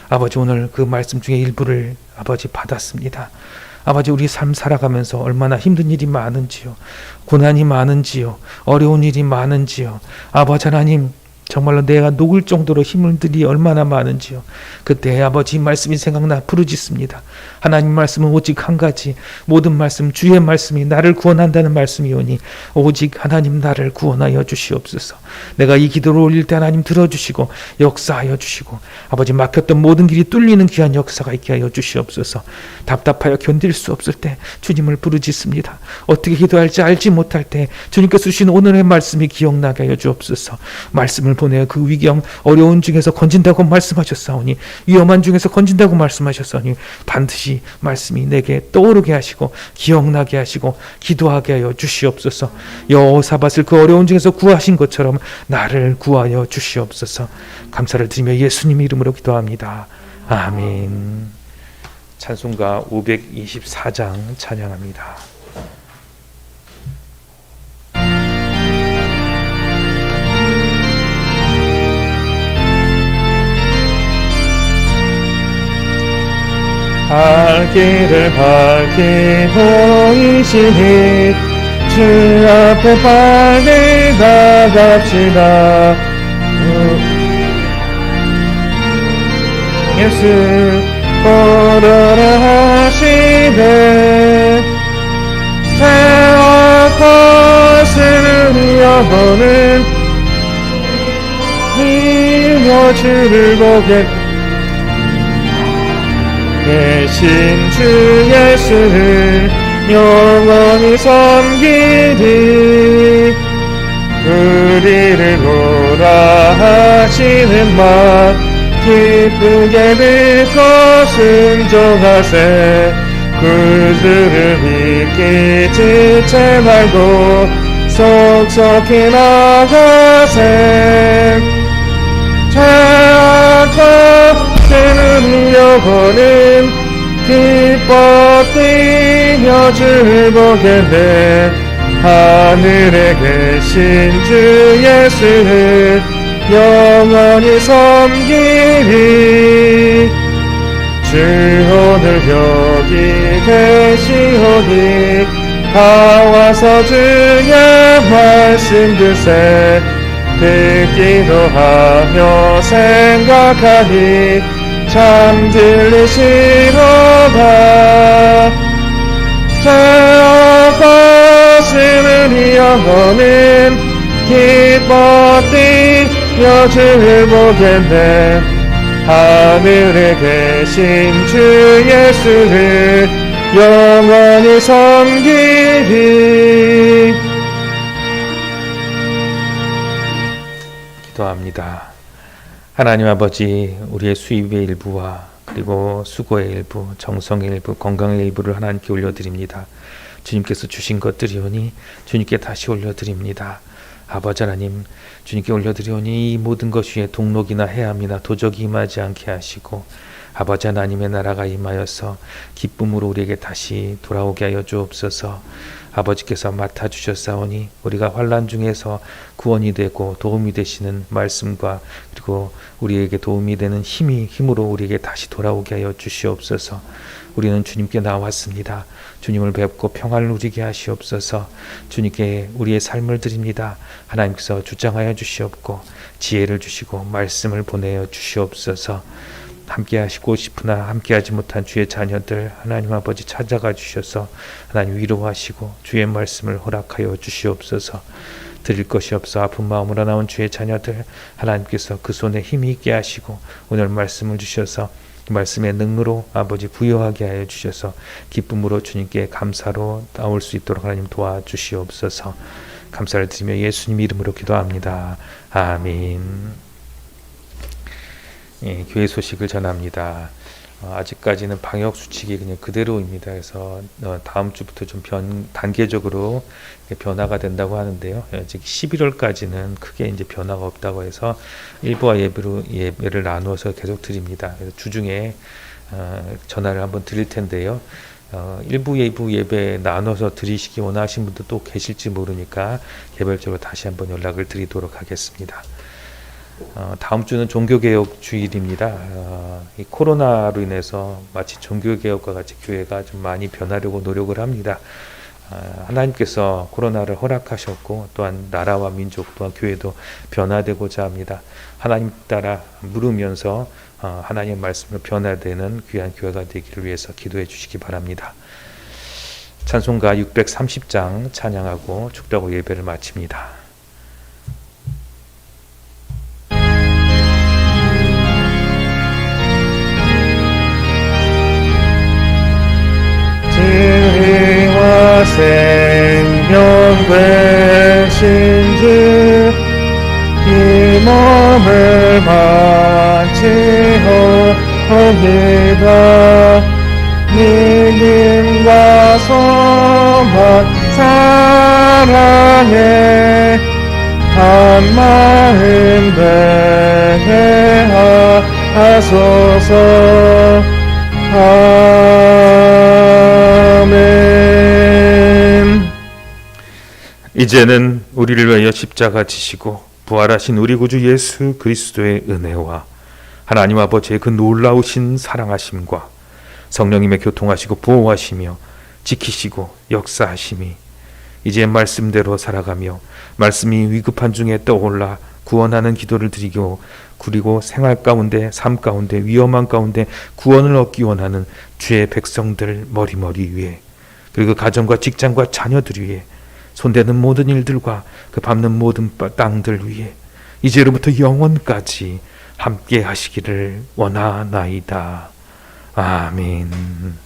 아버지 오늘 그 말씀 중에 일부를 아버지 받았습니다. 아버지 우리 삶 살아가면서 얼마나 힘든 일이 많은지요. 고난이 많은지요. 어려운 일이 많은지요. 아버지 하나님 정말로 내가 녹을 정도로 힘들이 얼마나 많은지요. 그때 아버지 말씀이 생각나 부르짖습니다. 하나님 말씀은 오직 한 가지, 모든 말씀 주의 말씀이 나를 구원한다는 말씀이오니 오직 하나님 나를 구원하여 주시옵소서. 내가 이 기도를 올릴 때 하나님 들어주시고 역사하여 주시고 아버지 막혔던 모든 길이 뚫리는 귀한 역사가 있게 하여 주시옵소서. 답답하여 견딜 수 없을 때 주님을 부르짖습니다. 어떻게 기도할지 알지 못할 때 주님께서 주신 오늘의 말씀이 기억나게 하여 주옵소서. 말씀을 보내어 그 위경 어려운 중에서 건진다고 말씀하셨사오니, 위험한 중에서 건진다고 말씀하셨사오니 반드시 말씀이 내게 떠오르게 하시고 기억나게 하시고 기도하게 하여 주시옵소서. 여호사밧을 그 어려운 중에서 구하신 것처럼 나를 구하여 주시옵소서. 감사를 드리며 예수님 이름으로 기도합니다. 아멘. 찬송가 524장 찬양합니다. 갈 길을 밝히 보이시니 주 앞에 빨리 나갑시다. 예수 걸어라 하시네. 죄와 거스는 영혼은 이며 주를 보게 계신 주 예수를 영원히 섬기리. 우리를 오라 하시는 말 기쁘게 듣고 순종하세. 구주를 믿기 지체 말고 속속히 나가세. 죄악과 쓰는 영혼은 기뻐 뛰며 주를 보게 돼. 하늘에 계신 주 예수를 영원히 섬기리. 주 오늘 여기 계시오니 다 와서 주의 말씀 듣세. 듣기도 하며 생각하니 참 들리시로다. 죄와 거스는 영혼은 기뻐 뛰며 주를 보겠네. 하늘에 계신 주 예수를 영원히 섬기리. 기도합니다. 하나님 아버지, 우리의 수입의 일부와 그리고 수고의 일부, 정성의 일부, 건강의 일부를 하나님께 올려드립니다. 주님께서 주신 것들이오니 주님께 다시 올려드립니다. 아버지 하나님, 주님께 올려드리오니 이 모든 것 위에 동록이나 해함이나 도적이 임하지 않게 하시고 아버지 하나님의 나라가 임하여서 기쁨으로 우리에게 다시 돌아오게 하여 주옵소서. 아버지께서 맡아주셨사오니 우리가 환난 중에서 구원이 되고 도움이 되시는 말씀과 그리고 우리에게 도움이 되는 힘으로 우리에게 다시 돌아오게 하여 주시옵소서. 우리는 주님께 나왔습니다. 주님을 뵙고 평안을 누리게 하시옵소서. 주님께 우리의 삶을 드립니다. 하나님께서 주장하여 주시옵고 지혜를 주시고 말씀을 보내어 주시옵소서. 함께 하시고 싶으나 함께하지 못한 주의 자녀들 하나님 아버지 찾아가 주셔서 하나님 위로하시고 주의 말씀을 허락하여 주시옵소서. 드릴 것이 없어 아픈 마음으로 나온 주의 자녀들 하나님께서 그 손에 힘이 있게 하시고 오늘 말씀을 주셔서 말씀의 능으로 아버지 부여하게 하여 주셔서 기쁨으로 주님께 감사로 나올 수 있도록 하나님 도와주시옵소서. 감사를 드리며 예수님 이름으로 기도합니다. 아멘. 예, 교회 소식을 전합니다. 아직까지는 방역 수칙이 그냥 그대로입니다. 그래서 다음 주부터 좀 단계적으로 변화가 된다고 하는데요. 즉 11월까지는 크게 이제 변화가 없다고 해서 일부와 예배를 나누어서 계속 드립니다. 그래서 주중에 전화를 한번 드릴 텐데요. 일부 예배 나눠서 드리시기 원하시는 분도 또 계실지 모르니까 개별적으로 다시 한번 연락을 드리도록 하겠습니다. 다음 주는 종교개혁 주일입니다. 이 코로나로 인해서 마치 종교개혁과 같이 교회가 좀 많이 변하려고 노력을 합니다. 하나님께서 코로나를 허락하셨고 또한 나라와 민족 또한 교회도 변화되고자 합니다. 하나님 따라 물으면서 하나님의 말씀으로 변화되는 귀한 교회가 되기를 위해서 기도해 주시기 바랍니다. 찬송가 630장 찬양하고 축도하고 예배를 마칩니다. 진리와 생명 되신 주 이 바치옵니다. 믿음과 소망 사랑에 한 마음 되게 하소서. 아멘. 이제는 우리를 위하여 십자가 지시고 부활하신 우리 구주 예수 그리스도의 은혜와 하나님 아버지의 그 놀라우신 사랑하심과 성령님의 교통하시고 보호하시며 지키시고 역사하심이 이제 말씀대로 살아가며 말씀이 위급한 중에 떠올라 구원하는 기도를 드리고 그리고 생활 가운데 삶 가운데 위험한 가운데 구원을 얻기 원하는 주의 백성들 머리머리 위에 그리고 가정과 직장과 자녀들 위에 손대는 모든 일들과 그 밟는 모든 땅들 위에 이제로부터 영원까지 함께 하시기를 원하나이다. 아멘.